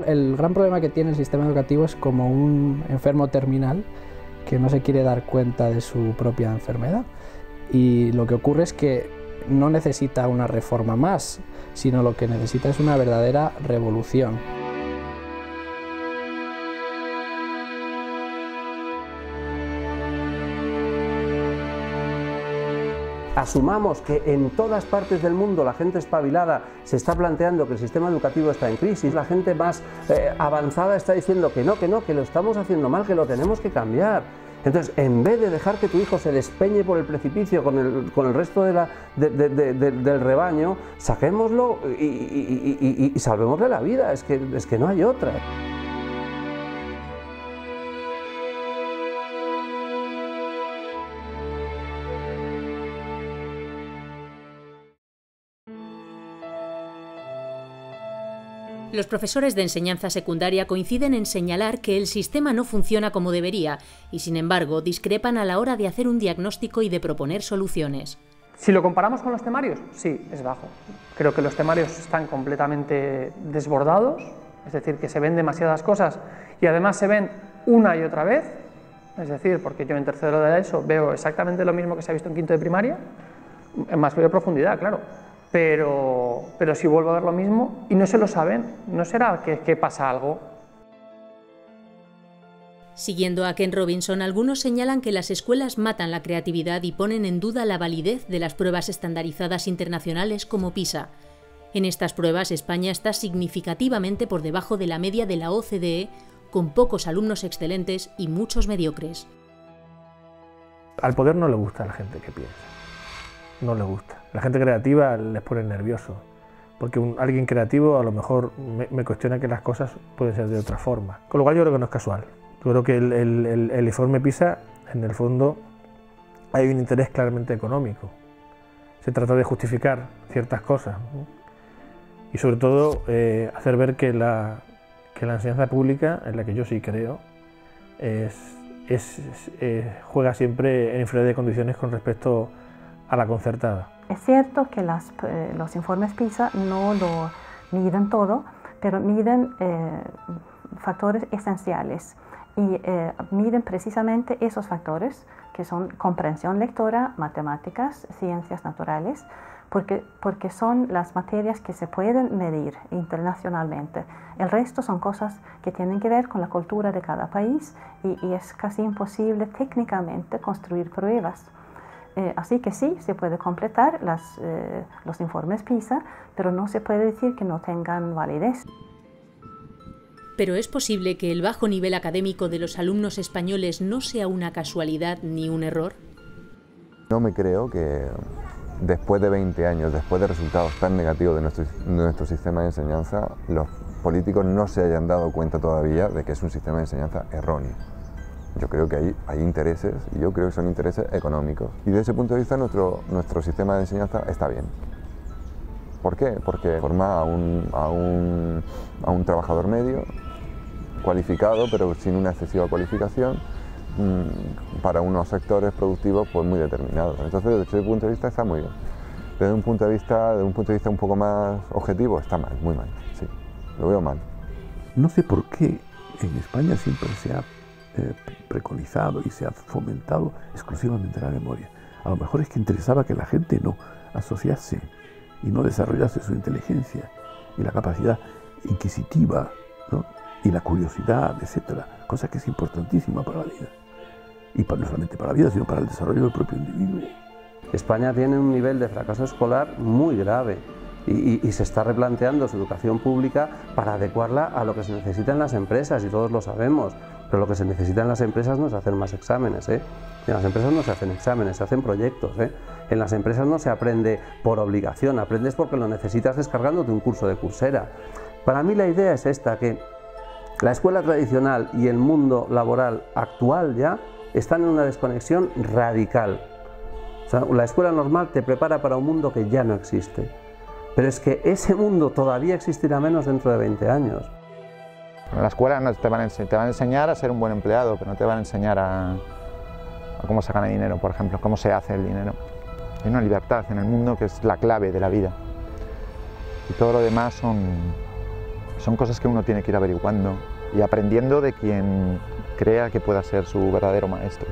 El gran problema que tiene el sistema educativo es como un enfermo terminal que no se quiere dar cuenta de su propia enfermedad, y lo que ocurre es que no necesita una reforma más, sino lo que necesita es una verdadera revolución. Asumamos que en todas partes del mundo la gente espabilada se está planteando que el sistema educativo está en crisis, la gente más avanzada está diciendo que no, que lo estamos haciendo mal, que lo tenemos que cambiar. Entonces, en vez de dejar que tu hijo se despeñe por el precipicio con el resto del rebaño, saquémoslo y salvémosle la vida, es que no hay otra. Los profesores de enseñanza secundaria coinciden en señalar que el sistema no funciona como debería y, sin embargo, discrepan a la hora de hacer un diagnóstico y de proponer soluciones. Si lo comparamos con los temarios, sí, es bajo. Creo que los temarios están completamente desbordados, es decir, que se ven demasiadas cosas y además se ven una y otra vez, es decir, porque yo en tercero de ESO veo exactamente lo mismo que se ha visto en quinto de primaria, en más profundidad, claro. Pero si vuelvo a ver lo mismo y no se lo saben, ¿no será que pasa algo? Siguiendo a Ken Robinson, algunos señalan que las escuelas matan la creatividad y ponen en duda la validez de las pruebas estandarizadas internacionales como PISA. En estas pruebas, España está significativamente por debajo de la media de la OCDE, con pocos alumnos excelentes y muchos mediocres. Al poder no le gusta a la gente que piensa. No les gusta. La gente creativa les pone nervioso, porque alguien creativo a lo mejor me cuestiona que las cosas pueden ser de otra forma. Con lo cual yo creo que no es casual. Yo creo que el informe PISA, en el fondo, hay un interés claramente económico. Se trata de justificar ciertas cosas, ¿no? Y sobre todo hacer ver que la enseñanza pública, en la que yo sí creo, juega siempre en inferioridad de condiciones con respecto a la concertada. Es cierto que los informes PISA no lo miden todo, pero miden factores esenciales y miden precisamente esos factores que son comprensión lectora, matemáticas, ciencias naturales, porque son las materias que se pueden medir internacionalmente. El resto son cosas que tienen que ver con la cultura de cada país y es casi imposible técnicamente construir pruebas. Así que sí, se puede completar los informes PISA, pero no se puede decir que no tengan validez. ¿Pero es posible que el bajo nivel académico de los alumnos españoles no sea una casualidad ni un error? No me creo que después de 20 años, después de resultados tan negativos de nuestro sistema de enseñanza, los políticos no se hayan dado cuenta todavía de que es un sistema de enseñanza erróneo. Yo creo que hay intereses, y yo creo que son intereses económicos. Y desde ese punto de vista nuestro sistema de enseñanza está bien. ¿Por qué? Porque forma a un trabajador medio, cualificado, pero sin una excesiva cualificación, para unos sectores productivos pues muy determinados. Entonces, desde ese punto de vista está muy bien. Desde un punto de vista un poco más objetivo, está mal, muy mal, sí, lo veo mal. No sé por qué en España siempre se ha preconizado y se ha fomentado exclusivamente la memoria. A lo mejor es que interesaba que la gente no asociase y no desarrollase su inteligencia y la capacidad inquisitiva, ¿no? Y la curiosidad, etcétera, cosa que es importantísima para la vida. Y no solamente para la vida, sino para el desarrollo del propio individuo. España tiene un nivel de fracaso escolar muy grave y se está replanteando su educación pública para adecuarla a lo que se necesita en las empresas, y todos lo sabemos. Pero lo que se necesita en las empresas no es hacer más exámenes, ¿eh? En las empresas no se hacen exámenes, se hacen proyectos, ¿eh? En las empresas no se aprende por obligación, aprendes porque lo necesitas descargándote un curso de Coursera. Para mí la idea es esta, que la escuela tradicional y el mundo laboral actual ya están en una desconexión radical. O sea, la escuela normal te prepara para un mundo que ya no existe. Pero es que ese mundo todavía existirá menos dentro de 20 años. En la escuela no te van a enseñar a ser un buen empleado, pero no te van a enseñar a cómo se gana dinero, por ejemplo, cómo se hace el dinero. Hay una libertad en el mundo que es la clave de la vida. Y todo lo demás son Son cosas que uno tiene que ir averiguando y aprendiendo de quien crea que pueda ser su verdadero maestro,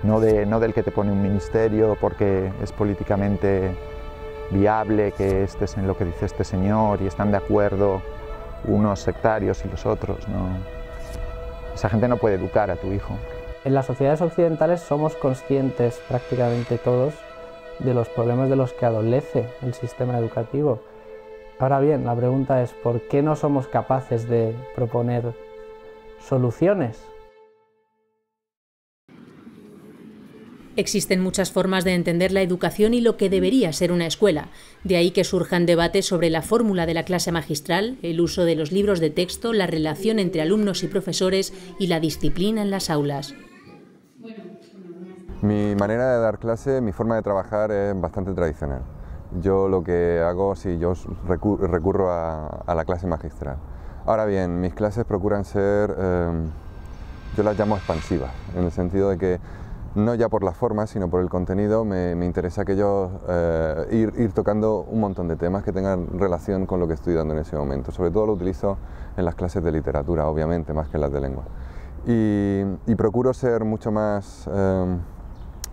no del que te pone un ministerio porque es políticamente viable que estés en lo que dice este señor y están de acuerdo unos sectarios y los otros. No. Esa gente no puede educar a tu hijo. En las sociedades occidentales somos conscientes prácticamente todos de los problemas de los que adolece el sistema educativo. Ahora bien, la pregunta es ¿por qué no somos capaces de proponer soluciones? Existen muchas formas de entender la educación y lo que debería ser una escuela. De ahí que surjan debates sobre la fórmula de la clase magistral, el uso de los libros de texto, la relación entre alumnos y profesores y la disciplina en las aulas. Mi manera de dar clase, mi forma de trabajar es bastante tradicional. Yo lo que hago, sí, yo recurro a la clase magistral. Ahora bien, mis clases procuran ser, yo las llamo expansivas, en el sentido de que no ya por la forma, sino por el contenido, me interesa que yo ir tocando un montón de temas que tengan relación con lo que estoy dando en ese momento. Sobre todo lo utilizo en las clases de literatura, obviamente, más que en las de lengua. Y procuro ser mucho más,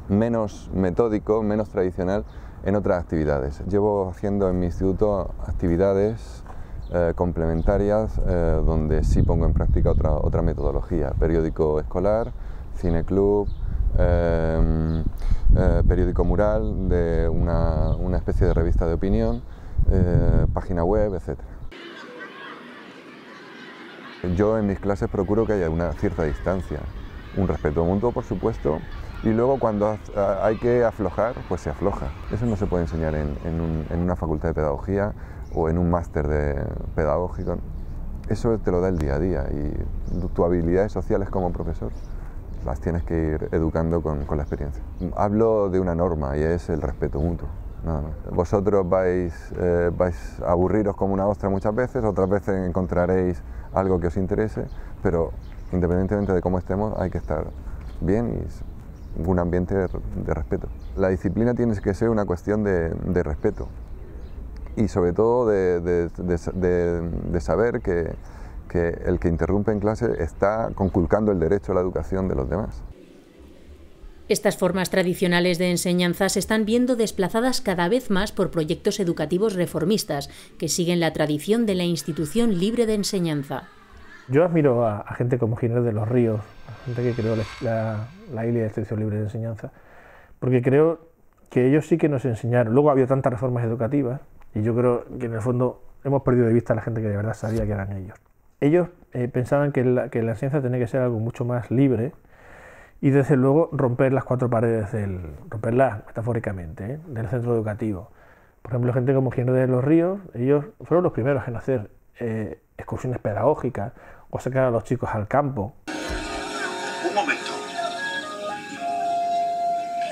menos metódico, menos tradicional en otras actividades. Llevo haciendo en mi instituto actividades complementarias donde sí pongo en práctica otra metodología. Periódico escolar, cineclub, periódico mural, de una especie de revista de opinión, página web, etc. Yo en mis clases procuro que haya una cierta distancia, un respeto mutuo, por supuesto, y luego cuando hay que aflojar, pues se afloja. Eso no se puede enseñar en una facultad de pedagogía o en un máster pedagógico. Eso te lo da el día a día y tus habilidades sociales como profesor las tienes que ir educando con la experiencia. Hablo de una norma y es el respeto mutuo, nada más. Vosotros vais a aburriros como una ostra muchas veces, otras veces encontraréis algo que os interese, pero independientemente de cómo estemos hay que estar bien y un ambiente de respeto. La disciplina tiene que ser una cuestión de respeto y sobre todo de saber que el que interrumpe en clase está conculcando el derecho a la educación de los demás. Estas formas tradicionales de enseñanza se están viendo desplazadas cada vez más por proyectos educativos reformistas que siguen la tradición de la institución libre de enseñanza. Yo admiro a gente como Ginés de los Ríos, a gente que creó la ILE de Extensión Libre de Enseñanza, porque creo que ellos sí que nos enseñaron. Luego había tantas reformas educativas y yo creo que en el fondo hemos perdido de vista a la gente que de verdad sabía que eran ellos. Ellos pensaban que la enseñanza tenía que ser algo mucho más libre y desde luego romper las cuatro paredes, romperlas metafóricamente, del centro educativo. Por ejemplo, gente como Ginés de los Ríos, ellos fueron los primeros en hacer excursiones pedagógicas o sacar a los chicos al campo. Un momento.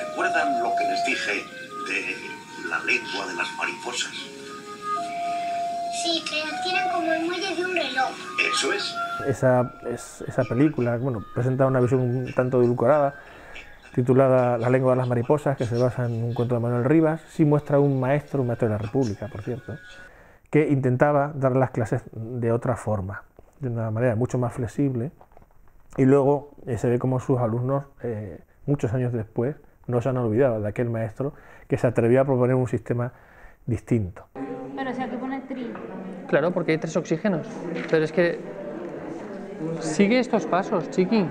¿Recuerdan lo que les dije de la lengua de las mariposas? Sí, que tienen como el muelle de un reloj. Eso es. Esa película, bueno, presenta una visión un tanto edulcorada, titulada La lengua de las mariposas, que se basa en un cuento de Manuel Rivas. Sí muestra un maestro de la República, por cierto, que intentaba dar las clases de otra forma, de una manera mucho más flexible, y luego se ve como sus alumnos, muchos años después, no se han olvidado de aquel maestro que se atrevió a proponer un sistema distinto. Pero si aquí pone tri. Claro, porque hay 3 oxígenos, pero es que sigue estos pasos, chiqui.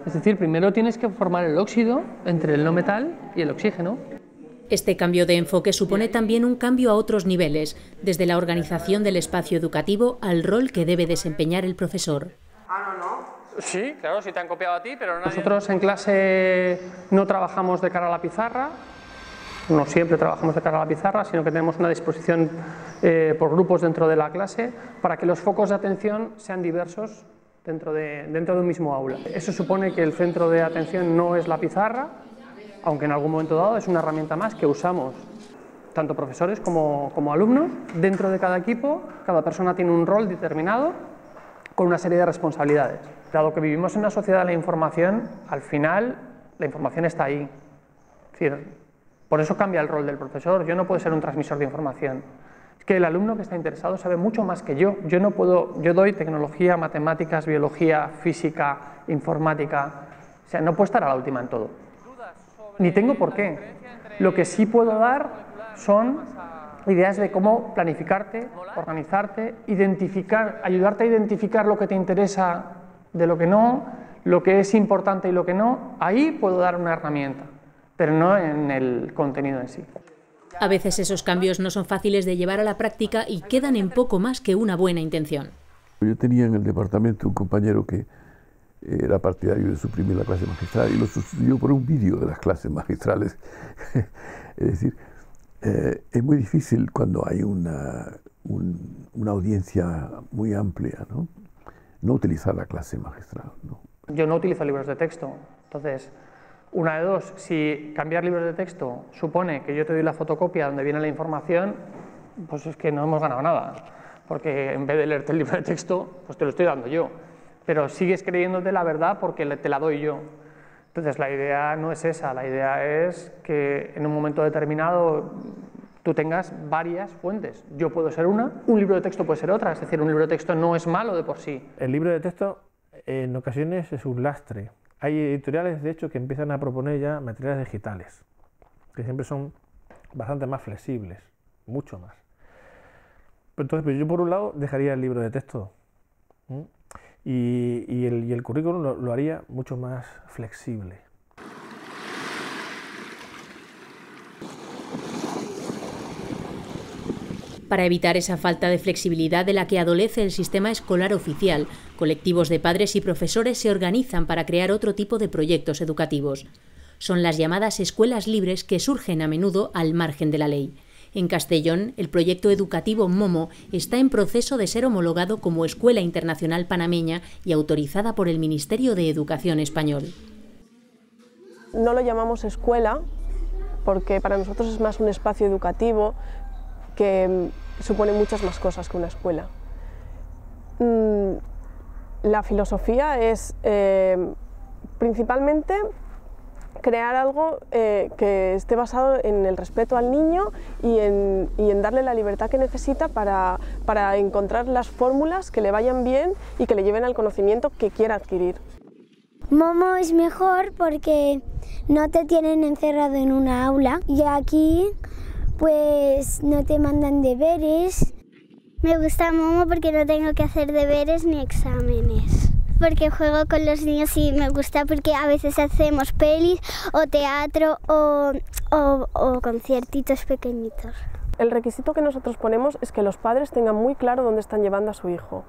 Es decir, primero tienes que formar el óxido entre el no metal y el oxígeno. Este cambio de enfoque supone también un cambio a otros niveles, desde la organización del espacio educativo al rol que debe desempeñar el profesor. Sí, claro, sí te han copiado a ti, pero nadie... Nosotros en clase no trabajamos de cara a la pizarra, no siempre trabajamos de cara a la pizarra, sino que tenemos una disposición por grupos dentro de la clase para que los focos de atención sean diversos dentro de un mismo aula. Eso supone que el centro de atención no es la pizarra, aunque en algún momento dado es una herramienta más que usamos tanto profesores como alumnos. Dentro de cada equipo, cada persona tiene un rol determinado con una serie de responsabilidades. Dado que vivimos en una sociedad de la información, al final la información está ahí. Es decir, por eso cambia el rol del profesor. Yo no puedo ser un transmisor de información. Es que el alumno que está interesado sabe mucho más que yo. Yo doy tecnología, matemáticas, biología, física, informática, o sea, no puedo estar a la última en todo. Ni tengo por qué. Lo que sí puedo dar son ideas de cómo planificarte, organizarte, identificar, ayudarte a identificar lo que te interesa de lo que no, lo que es importante y lo que no. Ahí puedo dar una herramienta, pero no en el contenido en sí. A veces esos cambios no son fáciles de llevar a la práctica y quedan en poco más que una buena intención. Yo tenía en el departamento un compañero que era partidario de suprimir la clase magistral y lo sustituyó por un vídeo de las clases magistrales. Es decir, es muy difícil cuando hay una audiencia muy amplia, no utilizar la clase magistral, ¿no? Yo no utilizo libros de texto, entonces, una de dos, si cambiar libros de texto supone que yo te doy la fotocopia donde viene la información, pues es que no hemos ganado nada, porque en vez de leerte el libro de texto, pues te lo estoy dando yo, pero sigues creyéndote la verdad porque te la doy yo. Entonces la idea no es esa, la idea es que en un momento determinado tú tengas varias fuentes. Yo puedo ser una, un libro de texto puede ser otra, es decir, un libro de texto no es malo de por sí. El libro de texto en ocasiones es un lastre. Hay editoriales, de hecho, que empiezan a proponer ya materiales digitales, que siempre son bastante más flexibles, mucho más. Entonces, yo por un lado dejaría el libro de texto y el currículum lo haría mucho más flexible. Para evitar esa falta de flexibilidad de la que adolece el sistema escolar oficial, colectivos de padres y profesores se organizan para crear otro tipo de proyectos educativos. Son las llamadas escuelas libres que surgen a menudo al margen de la ley. En Castellón, el proyecto educativo MOMO está en proceso de ser homologado como Escuela Internacional Panameña y autorizada por el Ministerio de Educación español. No lo llamamos escuela porque para nosotros es más un espacio educativo que supone muchas más cosas que una escuela. La filosofía es principalmente crear algo que esté basado en el respeto al niño y en darle la libertad que necesita para encontrar las fórmulas que le vayan bien y que le lleven al conocimiento que quiera adquirir. Momo es mejor porque no te tienen encerrado en una aula y aquí pues no te mandan deberes. Me gusta Momo porque no tengo que hacer deberes ni exámenes. Porque juego con los niños y me gusta porque a veces hacemos pelis o teatro o conciertitos pequeñitos. El requisito que nosotros ponemos es que los padres tengan muy claro dónde están llevando a su hijo.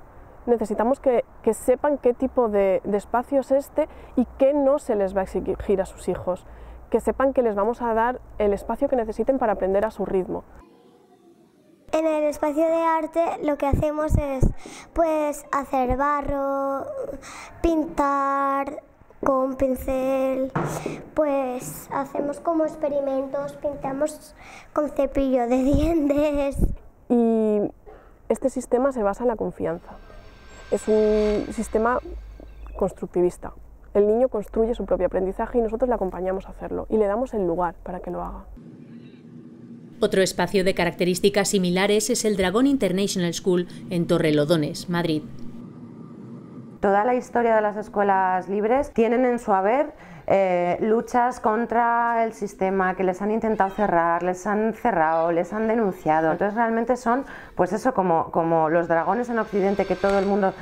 Necesitamos que sepan qué tipo de espacio es este y qué no se les va a exigir a sus hijos. Que sepan que les vamos a dar el espacio que necesiten para aprender a su ritmo. En el espacio de arte lo que hacemos es pues hacer barro, pintar con pincel, pues hacemos como experimentos, pintamos con cepillo de dientes. Y este sistema se basa en la confianza. Es un sistema constructivista. El niño construye su propio aprendizaje y nosotros le acompañamos a hacerlo y le damos el lugar para que lo haga. Otro espacio de características similares es el Dragón International School en Torrelodones, Madrid. Toda la historia de las escuelas libres tienen en su haber luchas contra el sistema, que les han intentado cerrar, les han cerrado, les han denunciado. Entonces realmente son, pues eso, como los dragones en Occidente que todo el mundo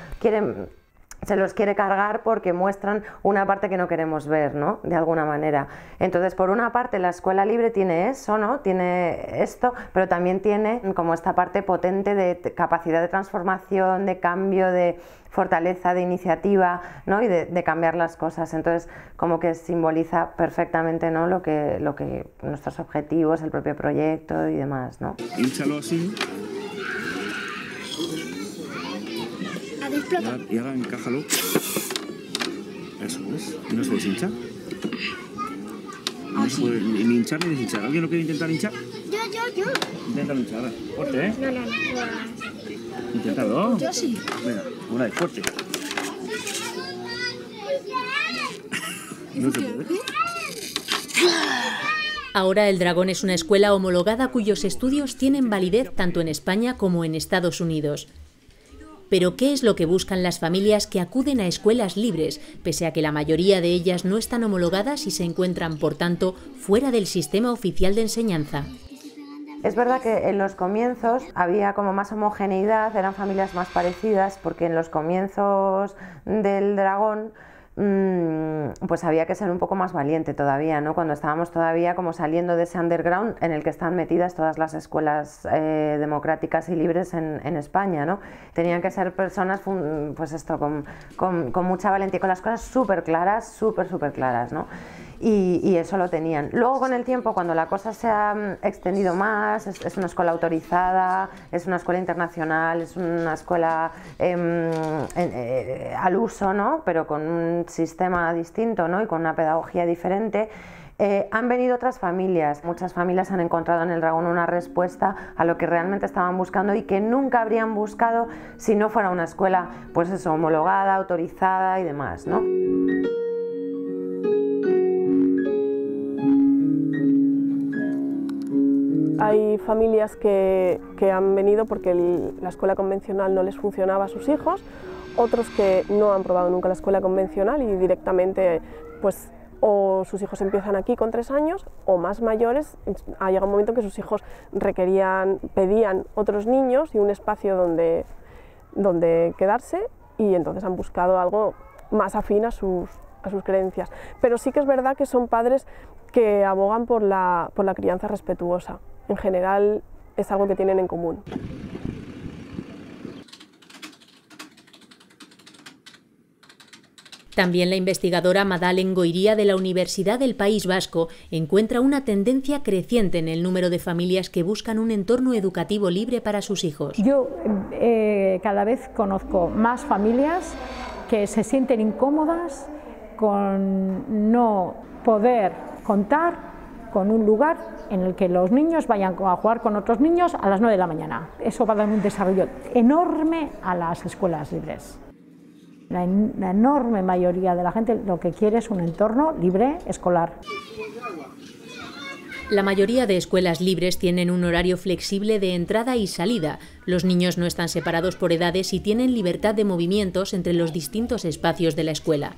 se los quiere cargar porque muestran una parte que no queremos ver, ¿no? De alguna manera. Entonces, por una parte, la escuela libre tiene eso, ¿no? Tiene esto, pero también tiene como esta parte potente de capacidad de transformación, de cambio, de fortaleza, de iniciativa, ¿no? Y de cambiar las cosas. Entonces, como que simboliza perfectamente, ¿no? lo que nuestros objetivos, el propio proyecto y demás, ¿no? Hínchalo así. Y ahora encájalo. Eso es. ¿Y no se deshincha? No se puede ni hinchar ni deshinchar. ¿Alguien lo quiere intentar hinchar? Yo. Inténtalo hinchar, a ver. Fuerte, ¿eh? No. Inténtalo. Yo sí. Venga, una vez, fuerte. No se puede. Ahora El Dragón es una escuela homologada cuyos estudios tienen validez tanto en España como en Estados Unidos. Pero ¿qué es lo que buscan las familias que acuden a escuelas libres, pese a que la mayoría de ellas no están homologadas y se encuentran, por tanto, fuera del sistema oficial de enseñanza? Es verdad que en los comienzos había como más homogeneidad, eran familias más parecidas, porque en los comienzos del Dragón pues había que ser un poco más valiente todavía, ¿no? Cuando estábamos todavía como saliendo de ese underground en el que están metidas todas las escuelas democráticas y libres en España, ¿no? Tenían que ser personas pues esto, con mucha valentía, con las cosas súper claras, súper claras, ¿no? Y eso lo tenían. Luego con el tiempo, cuando la cosa se ha extendido más, es una escuela autorizada, es una escuela internacional, es una escuela al uso, ¿no? Pero con un sistema distinto, ¿no? Y con una pedagogía diferente. Han venido otras familias, muchas familias han encontrado en El Dragón una respuesta a lo que realmente estaban buscando y que nunca habrían buscado si no fuera una escuela, pues eso, homologada, autorizada y demás, ¿no? Hay familias que han venido porque la escuela convencional no les funcionaba a sus hijos, otros que no han probado nunca la escuela convencional y directamente pues o sus hijos empiezan aquí con 3 años o más mayores, ha llegado un momento en que sus hijos pedían otros niños y un espacio donde quedarse y entonces han buscado algo más afín a sus creencias. Pero sí que es verdad que son padres que abogan por la crianza respetuosa. En general es algo que tienen en común. También la investigadora Madalen Goiría de la Universidad del País Vasco encuentra una tendencia creciente en el número de familias que buscan un entorno educativo libre para sus hijos. Yo cada vez conozco más familias que se sienten incómodas con no poder contar con un lugar en el que los niños vayan a jugar con otros niños a las 9 de la mañana. Eso va a dar un desarrollo enorme a las escuelas libres. La enorme mayoría de la gente lo que quiere es un entorno libre escolar. La mayoría de escuelas libres tienen un horario flexible de entrada y salida. Los niños no están separados por edades y tienen libertad de movimientos entre los distintos espacios de la escuela.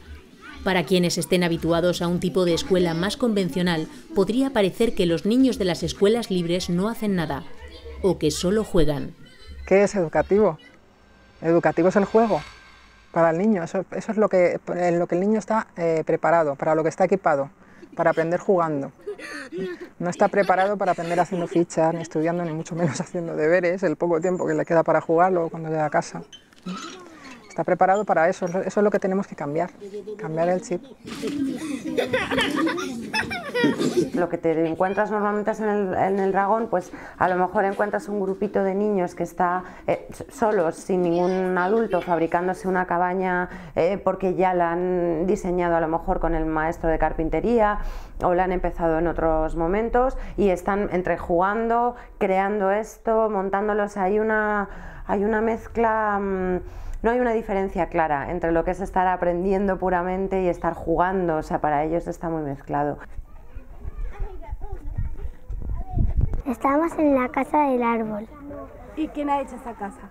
Para quienes estén habituados a un tipo de escuela más convencional, podría parecer que los niños de las escuelas libres no hacen nada, o que solo juegan. ¿Qué es educativo? Educativo es el juego para el niño, eso es en lo que el niño está preparado, para lo que está equipado, para aprender jugando. No está preparado para aprender haciendo fichas, ni estudiando, ni mucho menos haciendo deberes, el poco tiempo que le queda para jugar luego cuando llega a casa. Está preparado para eso es lo que tenemos que cambiar el chip. Lo que te encuentras normalmente en el Dragón, pues a lo mejor encuentras un grupito de niños que está solos, sin ningún adulto, fabricándose una cabaña porque ya la han diseñado a lo mejor con el maestro de carpintería o la han empezado en otros momentos y están entre jugando, creando esto, montándolos. Hay una mezcla. No hay una diferencia clara entre lo que es estar aprendiendo puramente y estar jugando, o sea, para ellos está muy mezclado. Estamos en la casa del árbol. ¿Y quién ha hecho esta casa?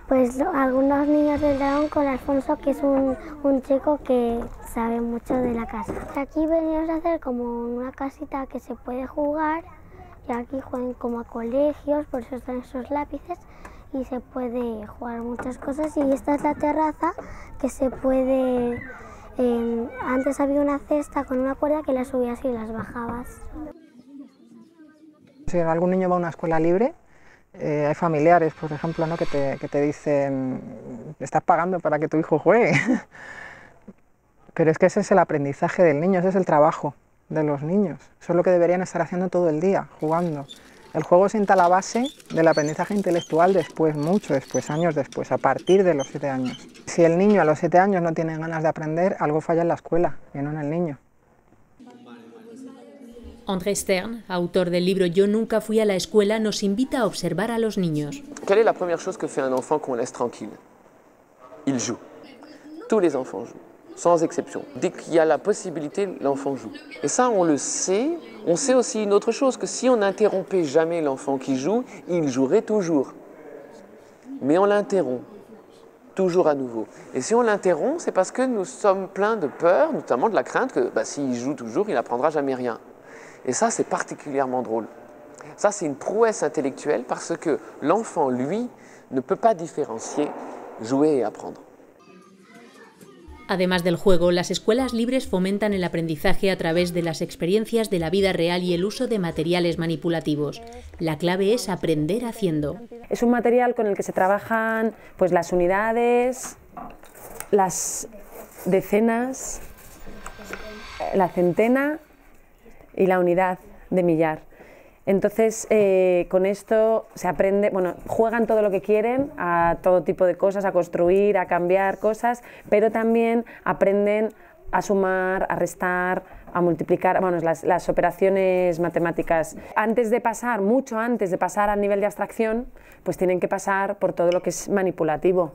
Pues algunos niños del Dragón con Alfonso, que es un chico que sabe mucho de la casa. Aquí venimos a hacer como una casita que se puede jugar y aquí juegan como a colegios, por eso están esos lápices. Y se puede jugar muchas cosas y esta es la terraza que se puede... antes había una cesta con una cuerda que la subías y las bajabas. Si algún niño va a una escuela libre, hay familiares, por ejemplo, ¿no? que te dicen estás pagando para que tu hijo juegue. Pero es que ese es el aprendizaje del niño, ese es el trabajo de los niños. Eso es lo que deberían estar haciendo todo el día, jugando. El juego sienta la base del aprendizaje intelectual después, mucho después, años después, a partir de los 7 años. Si el niño a los 7 años no tiene ganas de aprender, algo falla en la escuela y no en el niño. André Stern, autor del libro Yo nunca fui a la escuela, nos invita a observar a los niños. Quelle est la première chose que fait un enfant qu'on laisse tranquille? Il joue. Tous les enfants jouent. sans exception. Dès qu'il y a la possibilité, l'enfant joue. Et ça, on le sait. On sait aussi une autre chose, que si on n'interrompait jamais l'enfant qui joue, il jouerait toujours. Mais on l'interrompt, toujours à nouveau. Et si on l'interrompt, c'est parce que nous sommes pleins de peur, notamment de la crainte que s'il joue toujours, il n'apprendra jamais rien. Et ça, c'est particulièrement drôle. Ça, c'est une prouesse intellectuelle parce que l'enfant, lui, ne peut pas différencier jouer et apprendre. Además del juego, las escuelas libres fomentan el aprendizaje a través de las experiencias de la vida real y el uso de materiales manipulativos. La clave es aprender haciendo. Es un material con el que se trabajan pues, las unidades, las decenas, la centena y la unidad de millar. Entonces, con esto se aprende, bueno, juegan todo lo que quieren, a todo tipo de cosas, a construir, a cambiar cosas, pero también aprenden a sumar, a restar, a multiplicar, bueno, las operaciones matemáticas. Antes de pasar, mucho antes de pasar al nivel de abstracción, pues tienen que pasar por todo lo que es manipulativo.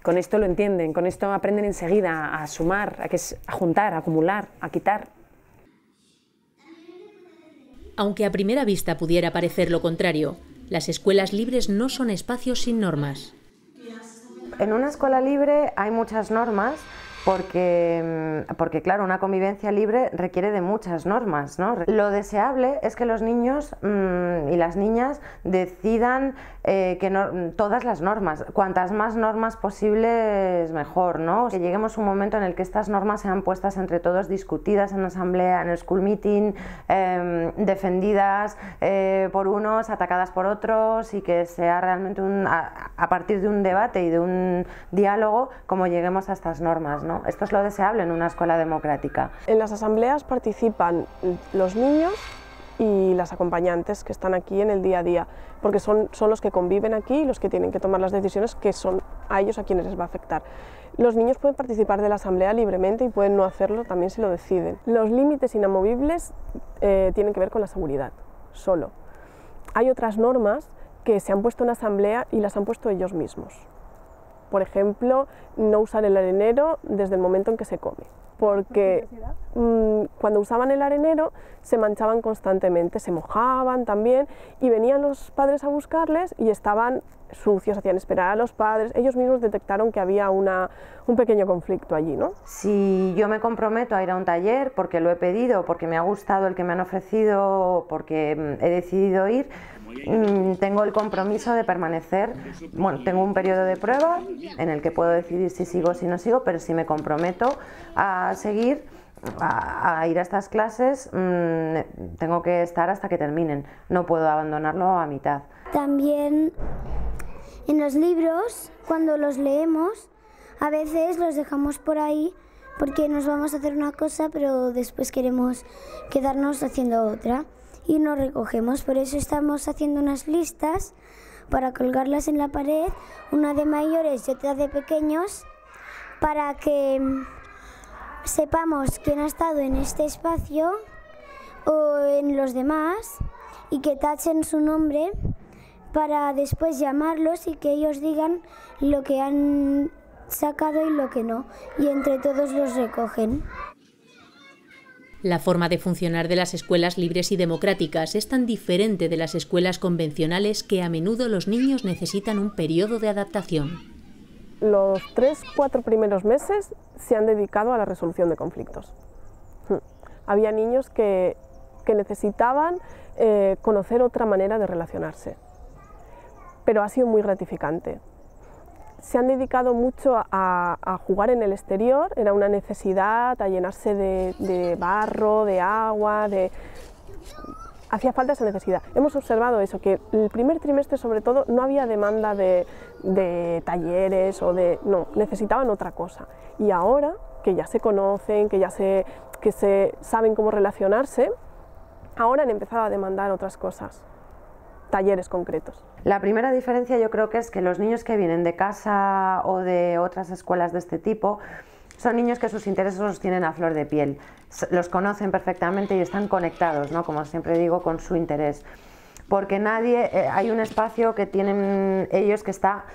Con esto lo entienden, con esto aprenden enseguida a sumar, a juntar, a acumular, a quitar. Aunque a primera vista pudiera parecer lo contrario, las escuelas libres no son espacios sin normas. En una escuela libre hay muchas normas porque claro, una convivencia libre requiere de muchas normas, ¿no? Lo deseable es que los niños y las niñas decidan todas las normas, cuantas más normas posibles mejor, ¿no? Que lleguemos a un momento en el que estas normas sean puestas entre todos, discutidas en asamblea, en el school meeting, defendidas por unos, atacadas por otros, y que sea realmente a partir de un debate y de un diálogo como lleguemos a estas normas, ¿no? Esto es lo deseable en una escuela democrática. En las asambleas participan los niños y las acompañantes que están aquí en el día a día, porque son los que conviven aquí y los que tienen que tomar las decisiones que son a ellos a quienes les va a afectar. Los niños pueden participar de la asamblea libremente y pueden no hacerlo también si lo deciden. Los límites inamovibles tienen que ver con la seguridad, solo. Hay otras normas que se han puesto en asamblea y las han puesto ellos mismos. Por ejemplo, no usar el arenero desde el momento en que se come, porque cuando usaban el arenero se manchaban constantemente, se mojaban también y venían los padres a buscarles y estaban sucios, hacían esperar a los padres. Ellos mismos detectaron que había un pequeño conflicto allí, ¿no? Si yo me comprometo a ir a un taller porque lo he pedido, porque me ha gustado el que me han ofrecido, porque he decidido ir, tengo el compromiso de permanecer. Bueno, tengo un periodo de prueba en el que puedo decidir si sigo o si no sigo, pero si me comprometo a seguir, a ir a estas clases, tengo que estar hasta que terminen, no puedo abandonarlo a mitad. También en los libros, cuando los leemos, a veces los dejamos por ahí porque nos vamos a hacer una cosa, pero después queremos quedarnos haciendo otra y no recogemos. Por eso estamos haciendo unas listas para colgarlas en la pared, una de mayores y otra de pequeños, para que sepamos quién ha estado en este espacio o en los demás y que tachen su nombre para después llamarlos y que ellos digan lo que han sacado y lo que no, y entre todos los recogen. La forma de funcionar de las escuelas libres y democráticas es tan diferente de las escuelas convencionales que a menudo los niños necesitan un periodo de adaptación. Los 3-4 primeros meses se han dedicado a la resolución de conflictos. Había niños que necesitaban conocer otra manera de relacionarse, pero ha sido muy gratificante. Se han dedicado mucho a jugar en el exterior, era una necesidad, a llenarse de barro, de agua, hacía falta esa necesidad. Hemos observado eso, que el primer trimestre sobre todo no había demanda de talleres no, necesitaban otra cosa. Y ahora que ya se conocen, que se saben cómo relacionarse, ahora han empezado a demandar otras cosas, talleres concretos. La primera diferencia yo creo que es que los niños que vienen de casa o de otras escuelas de este tipo son niños que sus intereses los tienen a flor de piel, los conocen perfectamente y están conectados, ¿no? Como siempre digo, con su interés. Porque hay un espacio que tienen ellos que está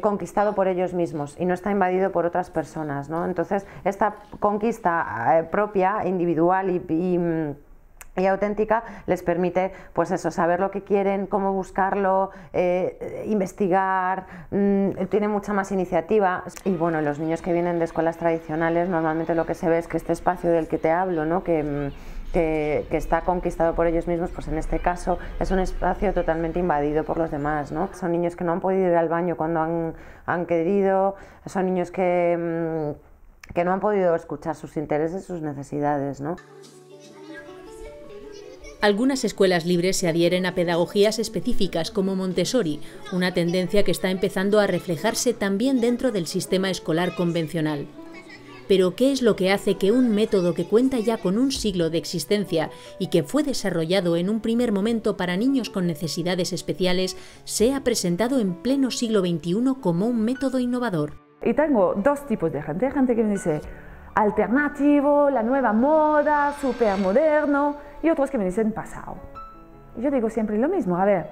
conquistado por ellos mismos y no está invadido por otras personas, ¿no? Entonces, esta conquista propia, individual y auténtica les permite, pues eso, saber lo que quieren, cómo buscarlo, investigar, tiene mucha más iniciativa. Y bueno, los niños que vienen de escuelas tradicionales, normalmente lo que se ve es que este espacio del que te hablo, ¿no? que está conquistado por ellos mismos, pues en este caso es un espacio totalmente invadido por los demás, ¿no? Son niños que no han podido ir al baño cuando han querido, son niños que no han podido escuchar sus intereses, sus necesidades, ¿no? Algunas escuelas libres se adhieren a pedagogías específicas como Montessori, una tendencia que está empezando a reflejarse también dentro del sistema escolar convencional. Pero, ¿qué es lo que hace que un método que cuenta ya con un siglo de existencia y que fue desarrollado en un primer momento para niños con necesidades especiales sea presentado en pleno siglo XXI como un método innovador? Y tengo dos tipos de gente. Gente que me dice alternativo, la nueva moda, súper moderno, y otros que me dicen pasado. Y yo digo siempre lo mismo. A ver,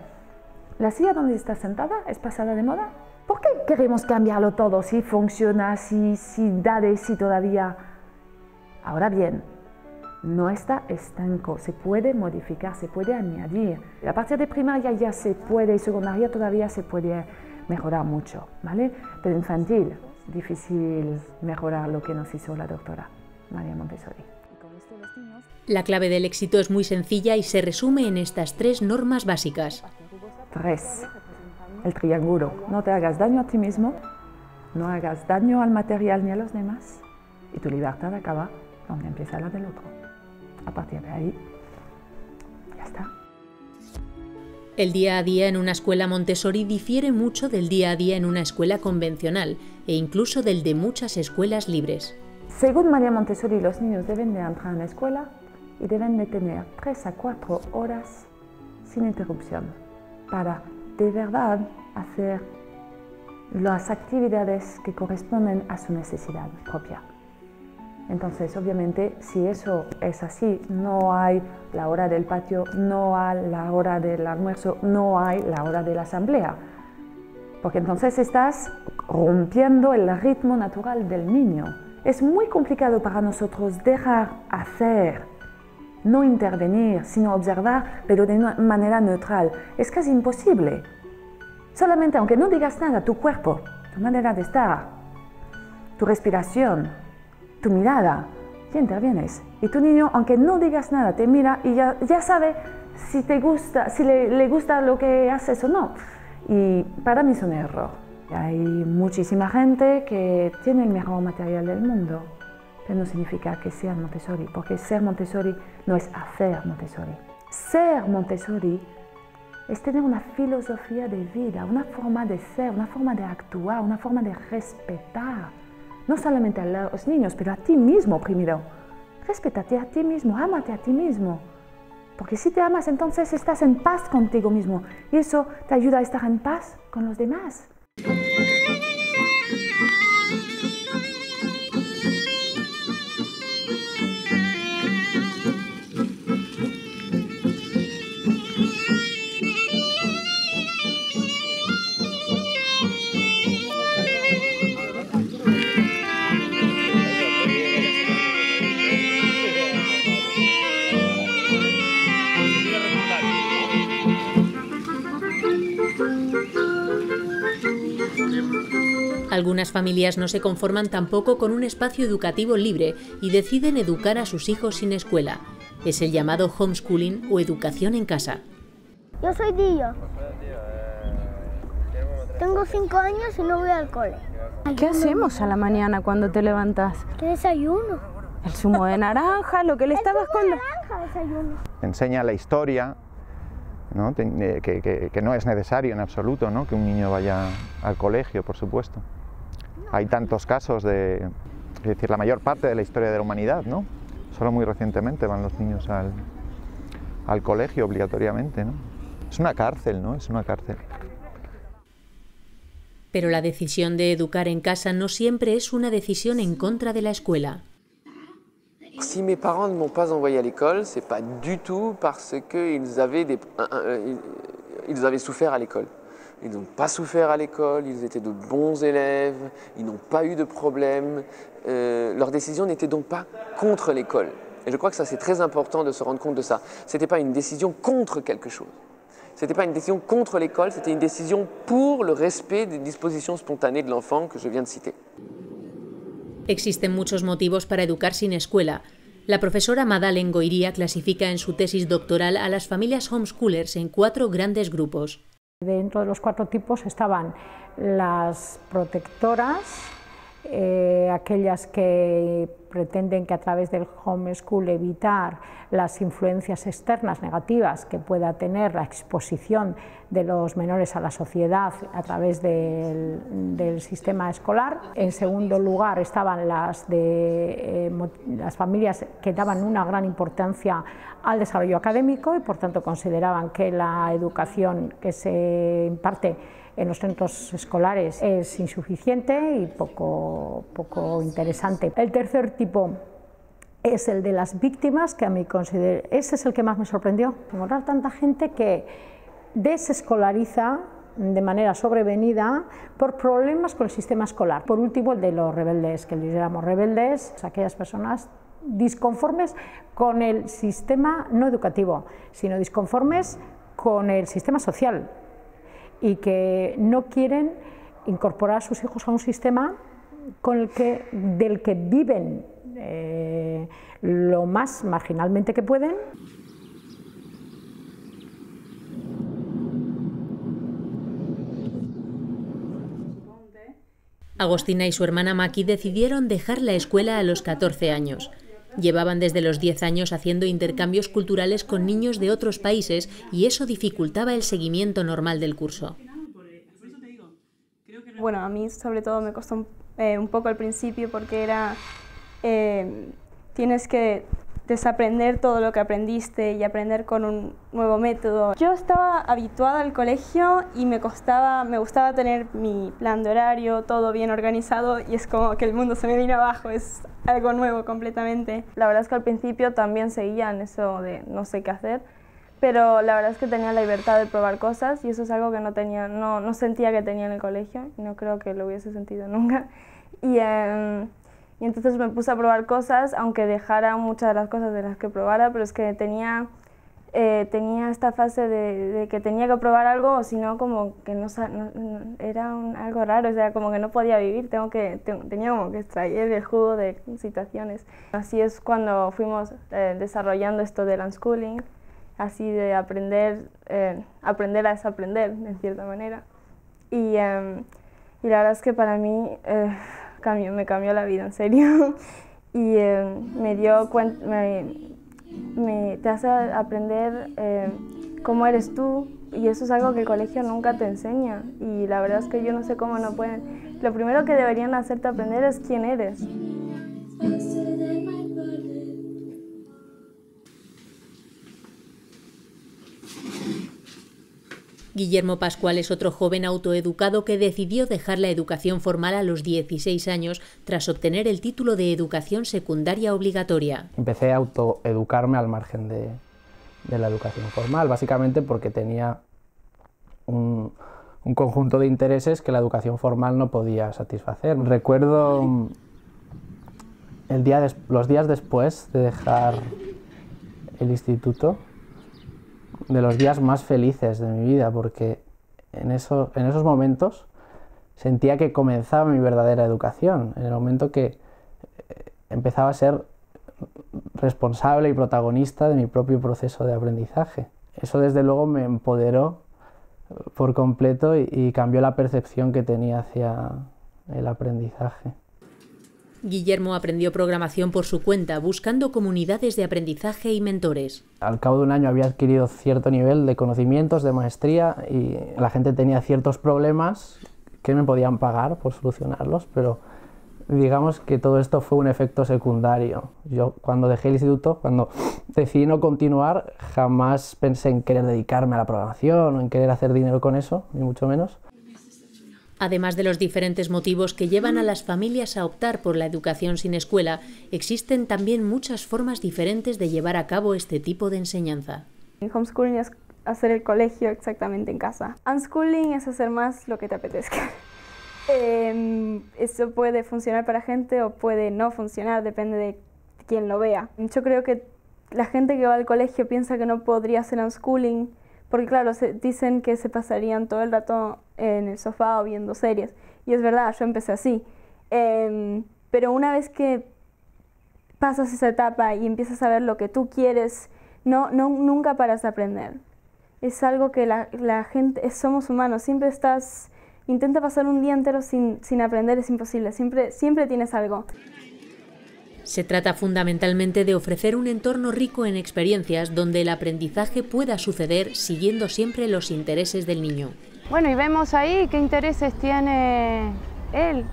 ¿la silla donde estás sentada es pasada de moda? ¿Por qué queremos cambiarlo todo si funciona, si da de sí todavía? Ahora bien, no está estanco, se puede modificar, se puede añadir. A partir de primaria ya se puede, y secundaria todavía se puede mejorar mucho, ¿vale? Pero infantil, difícil mejorar lo que nos hizo la doctora María Montessori. La clave del éxito es muy sencilla y se resume en estas 3 normas básicas. 3. El triángulo. No te hagas daño a ti mismo, no hagas daño al material ni a los demás, y tu libertad acaba donde empieza la del otro. A partir de ahí, ya está. El día a día en una escuela Montessori difiere mucho del día a día en una escuela convencional e incluso del de muchas escuelas libres. Según María Montessori, los niños deben de entrar en la escuela y deben de tener 3 a 4 horas sin interrupción para de verdad hacer las actividades que corresponden a su necesidad propia. Entonces, obviamente, si eso es así, no hay la hora del patio, no hay la hora del almuerzo, no hay la hora de la asamblea, porque entonces estás rompiendo el ritmo natural del niño. Es muy complicado para nosotros dejar hacer, no intervenir, sino observar, pero de una manera neutral. Es casi imposible. Solamente, aunque no digas nada, tu cuerpo, tu manera de estar, tu respiración, tu mirada, ya intervienes. Y tu niño, aunque no digas nada, te mira y ya sabe si te gusta, si le gusta lo que haces o no. Y para mí es un error. Hay muchísima gente que tiene el mejor material del mundo, pero no significa que sean Montessori, porque ser Montessori no es hacer Montessori. Ser Montessori es tener una filosofía de vida, una forma de ser, una forma de actuar, una forma de respetar. No solamente a los niños, pero a ti mismo primero. Respétate a ti mismo, ámate a ti mismo. Porque si te amas, entonces estás en paz contigo mismo. Y eso te ayuda a estar en paz con los demás. Algunas familias no se conforman tampoco con un espacio educativo libre y deciden educar a sus hijos sin escuela. Es el llamado homeschooling o educación en casa. Yo soy Día. Tengo 5 años y no voy al cole. ¿Qué hacemos a la mañana cuando te levantas? ¿Qué desayuno? El zumo de naranja, lo que le estabas contando. Naranja desayuno. Enseña la historia, ¿no? Que no es necesario en absoluto, ¿no? Que un niño vaya al colegio, por supuesto. Hay tantos casos es decir, la mayor parte de la historia de la humanidad, ¿no? Solo muy recientemente van los niños al colegio obligatoriamente, ¿no? Es una cárcel, ¿no? Es una cárcel. Pero la decisión de educar en casa no siempre es una decisión en contra de la escuela. Si mes parents ne m'ont pas envoyé à l'école, c'est pas du tout parce qu'ils avaient souffert à l'école. ils n'ont pas souffert à l'école, ils étaient de bons élèves, ils n'ont pas eu de problème. Leur décision n'était donc pas contre l'école. Et je crois que ça c'est très important de se rendre compte de ça. Ce n'était pas une décision contre quelque chose. Ce n'était pas une décision contre l'école, c'était une décision pour le respect des dispositions spontanées de l'enfant que je viens de citer. Existen muchos motivos para educar sin escuela. La profesora Madalen Goiría clasifica en su tesis doctoral a las familias homeschoolers en 4 grandes grupos. Dentro de los 4 tipos estaban las protectoras, aquellas que pretenden que a través del homeschool evitar las influencias externas negativas que pueda tener la exposición de los menores a la sociedad a través del sistema escolar. En segundo lugar estaban las familias que daban una gran importancia al desarrollo académico y por tanto consideraban que la educación que se imparte en los centros escolares es insuficiente y poco interesante. El tercer tipo es el de las víctimas, que a mí considero, ese es el que más me sorprendió, encontrar tanta gente que desescolariza de manera sobrevenida por problemas con el sistema escolar. Por último, el de los rebeldes, que les llamamos rebeldes, aquellas personas disconformes con el sistema no educativo, sino disconformes con el sistema social y que no quieren incorporar a sus hijos a un sistema del que viven lo más marginalmente que pueden. Agostina y su hermana Maki decidieron dejar la escuela a los 14 años. Llevaban desde los 10 años haciendo intercambios culturales con niños de otros países y eso dificultaba el seguimiento normal del curso. Bueno, a mí sobre todo me costó un poco al principio porque era tienes que desaprender todo lo que aprendiste y aprender con un nuevo método. Yo estaba habituada al colegio y me gustaba tener mi plan de horario, todo bien organizado y es como que el mundo se me vino abajo, es algo nuevo completamente. La verdad es que al principio también seguía en eso de no sé qué hacer, pero la verdad es que tenía la libertad de probar cosas y eso es algo que no sentía que tenía en el colegio y no creo que lo hubiese sentido nunca. Y entonces me puse a probar cosas, aunque dejara muchas de las cosas de las que probara, pero es que tenía esta fase de que tenía que probar algo, o si no, como que era algo raro, o sea, como que no podía vivir, tenía como que extraer el jugo de situaciones. Así es cuando fuimos desarrollando esto del unschooling, así de aprender a desaprender, en cierta manera. Y la verdad es que para mí me cambió la vida, en serio, y me dio cuenta, te hace aprender cómo eres tú, y eso es algo que el colegio nunca te enseña, y la verdad es que yo no sé cómo no pueden. Lo primero que deberían hacerte aprender es quién eres. Guillermo Pascual es otro joven autoeducado que decidió dejar la educación formal a los 16 años tras obtener el título de educación secundaria obligatoria. Empecé a autoeducarme al margen de la educación formal, básicamente porque tenía un conjunto de intereses que la educación formal no podía satisfacer. Recuerdo los días después de dejar el instituto, de los días más felices de mi vida, porque en esos momentos sentía que comenzaba mi verdadera educación, en el momento que empezaba a ser responsable y protagonista de mi propio proceso de aprendizaje. Eso desde luego me empoderó por completo y cambió la percepción que tenía hacia el aprendizaje. Guillermo aprendió programación por su cuenta, buscando comunidades de aprendizaje y mentores. Al cabo de un año había adquirido cierto nivel de conocimientos, de maestría, y la gente tenía ciertos problemas que me podían pagar por solucionarlos, pero digamos que todo esto fue un efecto secundario. Yo cuando dejé el instituto, cuando decidí no continuar, jamás pensé en querer dedicarme a la programación o en querer hacer dinero con eso, ni mucho menos. Además de los diferentes motivos que llevan a las familias a optar por la educación sin escuela, existen también muchas formas diferentes de llevar a cabo este tipo de enseñanza. El homeschooling es hacer el colegio exactamente en casa. Unschooling es hacer más lo que te apetezca. Eso puede funcionar para gente o puede no funcionar, depende de quién lo vea. Yo creo que la gente que va al colegio piensa que no podría hacer unschooling, porque claro, dicen que se pasarían todo el rato en el sofá o viendo series. Y es verdad, yo empecé así. Pero una vez que pasas esa etapa y empiezas a ver lo que tú quieres, nunca paras de aprender. Es algo que la gente, somos humanos, siempre intenta pasar un día entero sin aprender, es imposible, siempre tienes algo. Se trata fundamentalmente de ofrecer un entorno rico en experiencias donde el aprendizaje pueda suceder siguiendo siempre los intereses del niño. Bueno, y vemos ahí qué intereses tiene él.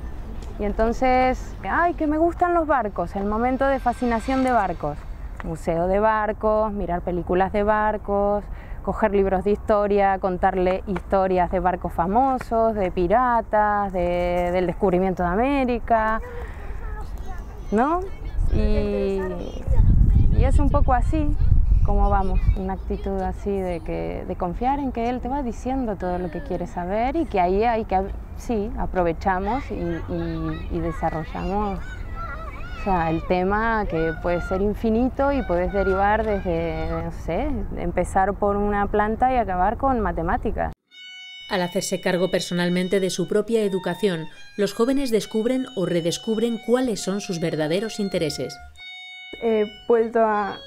Y entonces, ¡ay, que me gustan los barcos! El momento de fascinación de barcos. Museo de barcos, mirar películas de barcos, coger libros de historia, contarle historias de barcos famosos, de piratas, del descubrimiento de América, ¿no? Y es un poco así como vamos, una actitud así de confiar en que él te va diciendo todo lo que quiere saber y que ahí sí, aprovechamos y desarrollamos, o sea, el tema que puede ser infinito y puedes derivar desde, no sé, empezar por una planta y acabar con matemáticas. Al hacerse cargo personalmente de su propia educación, los jóvenes descubren o redescubren cuáles son sus verdaderos intereses. He vuelto a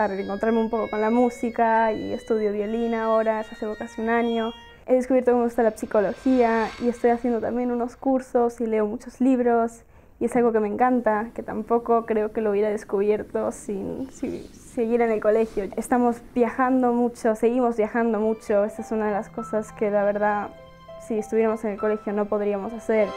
reencontrarme un poco con la música y estudio violín ahora, ya llevo casi un año. He descubierto que me gusta la psicología y estoy haciendo también unos cursos y leo muchos libros y es algo que me encanta, que tampoco creo que lo hubiera descubierto sin seguir en el colegio. Estamos viajando mucho, seguimos viajando mucho, esta es una de las cosas que la verdad, si estuviéramos en el colegio no podríamos hacer.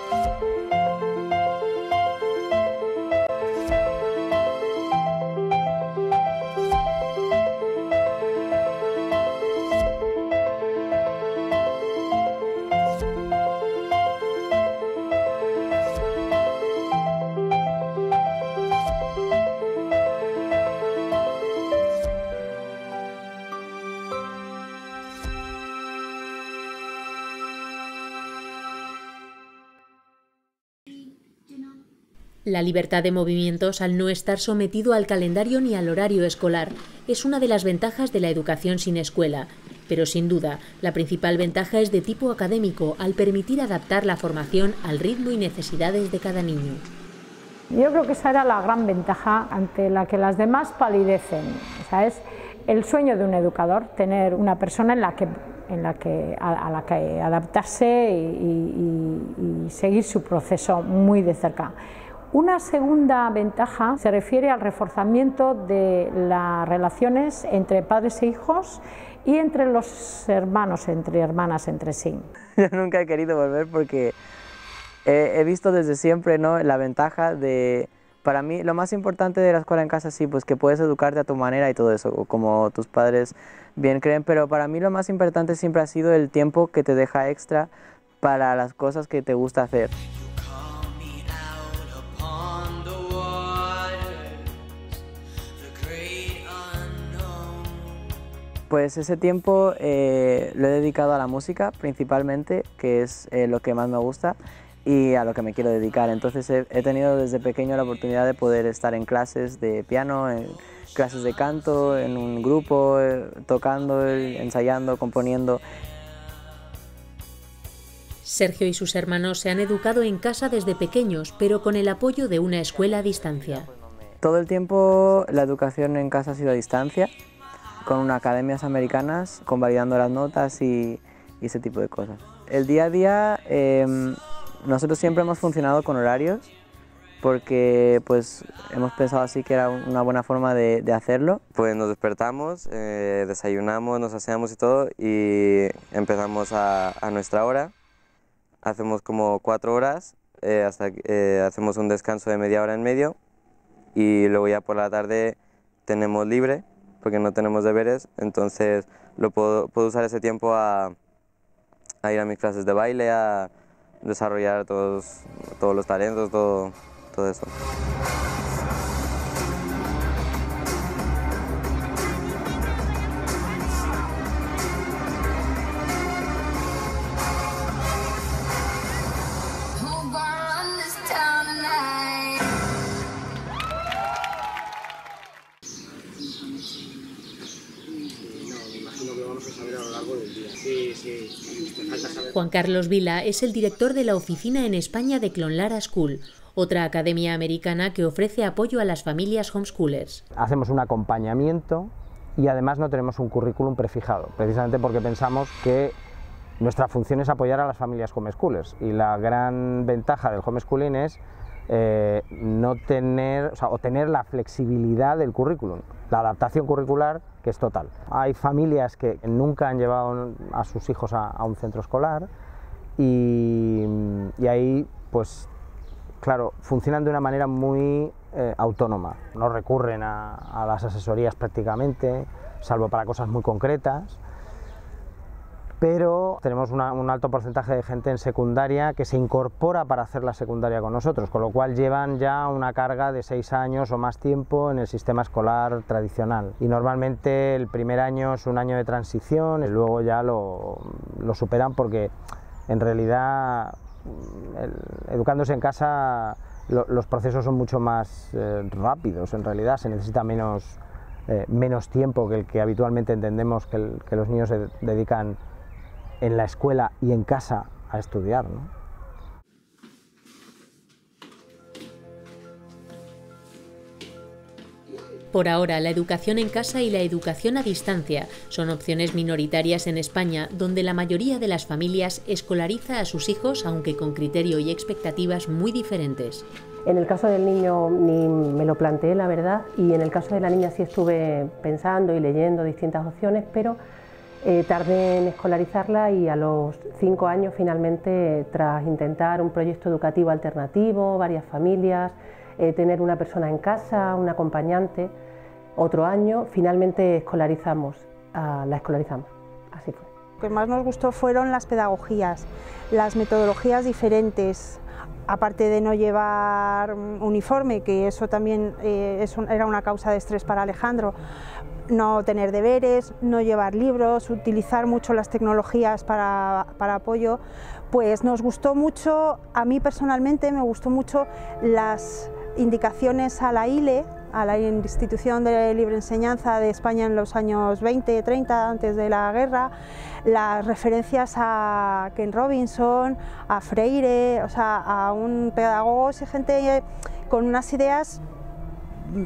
La libertad de movimientos, al no estar sometido al calendario ni al horario escolar, es una de las ventajas de la educación sin escuela. Pero sin duda, la principal ventaja es de tipo académico, al permitir adaptar la formación al ritmo y necesidades de cada niño. Yo creo que esa era la gran ventaja ante la que las demás palidecen. O sea, es el sueño de un educador, tener una persona a la que adaptarse y seguir su proceso muy de cerca. Una segunda ventaja se refiere al reforzamiento de las relaciones entre padres e hijos y entre los hermanos, entre hermanas entre sí. Yo nunca he querido volver porque he visto desde siempre, ¿no?, la ventaja de... Para mí lo más importante de la escuela en casa, sí, pues que puedes educarte a tu manera y todo eso, como tus padres bien creen, pero para mí lo más importante siempre ha sido el tiempo que te deja extra para las cosas que te gusta hacer. Pues ese tiempo lo he dedicado a la música principalmente, que es lo que más me gusta y a lo que me quiero dedicar. Entonces he tenido desde pequeño la oportunidad de poder estar en clases de piano, en clases de canto, en un grupo, tocando, ensayando, componiendo. Sergio y sus hermanos se han educado en casa desde pequeños, pero con el apoyo de una escuela a distancia. Todo el tiempo la educación en casa ha sido a distancia, con academias americanas, convalidando las notas y ese tipo de cosas. El día a día, nosotros siempre hemos funcionado con horarios, porque pues hemos pensado así que era una buena forma de hacerlo. Pues nos despertamos, desayunamos, nos aseamos y todo, y empezamos a nuestra hora. Hacemos como 4 horas, hasta que hacemos un descanso de media hora en medio, y luego ya por la tarde tenemos libre, porque no tenemos deberes, entonces puedo usar ese tiempo a ir a mis clases de baile, a desarrollar todos los talentos, todo eso. Juan Carlos Vila es el director de la oficina en España de Clonlara School, otra academia americana que ofrece apoyo a las familias homeschoolers. Hacemos un acompañamiento y además no tenemos un currículum prefijado, precisamente porque pensamos que nuestra función es apoyar a las familias homeschoolers, y la gran ventaja del homeschooling es no tener, o tener la flexibilidad del currículum, la adaptación curricular, que es total. Hay familias que nunca han llevado a sus hijos a un centro escolar y ahí, pues claro, funcionan de una manera muy autónoma, no recurren a las asesorías prácticamente, salvo para cosas muy concretas. Pero tenemos un alto porcentaje de gente en secundaria que se incorpora para hacer la secundaria con nosotros, con lo cual llevan ya una carga de 6 años o más tiempo en el sistema escolar tradicional. Y normalmente el primer año es un año de transición y luego ya lo superan, porque en realidad educándose en casa los procesos son mucho más rápidos. En realidad se necesita menos tiempo que el que habitualmente entendemos que los niños se dedican en la escuela y en casa a estudiar, ¿no? Por ahora, la educación en casa y la educación a distancia son opciones minoritarias en España, donde la mayoría de las familias escolariza a sus hijos, aunque con criterio y expectativas muy diferentes. En el caso del niño ni me lo planteé, la verdad, y en el caso de la niña sí estuve pensando y leyendo distintas opciones, pero tardé en escolarizarla, y a los 5 años finalmente, tras intentar un proyecto educativo alternativo, varias familias, tener una persona en casa, un acompañante, otro año, finalmente la escolarizamos, así fue. Lo que más nos gustó fueron las pedagogías, las metodologías diferentes, aparte de no llevar uniforme, que eso también era una causa de estrés para Alejandro, no tener deberes, no llevar libros, utilizar mucho las tecnologías para apoyo, pues nos gustó mucho, a mí personalmente me gustó mucho las indicaciones a la ILE, a la Institución de Libre Enseñanza de España en los años 20, 30, antes de la guerra, las referencias a Ken Robinson, a Freire, o sea, a un pedagogo exigente con unas ideas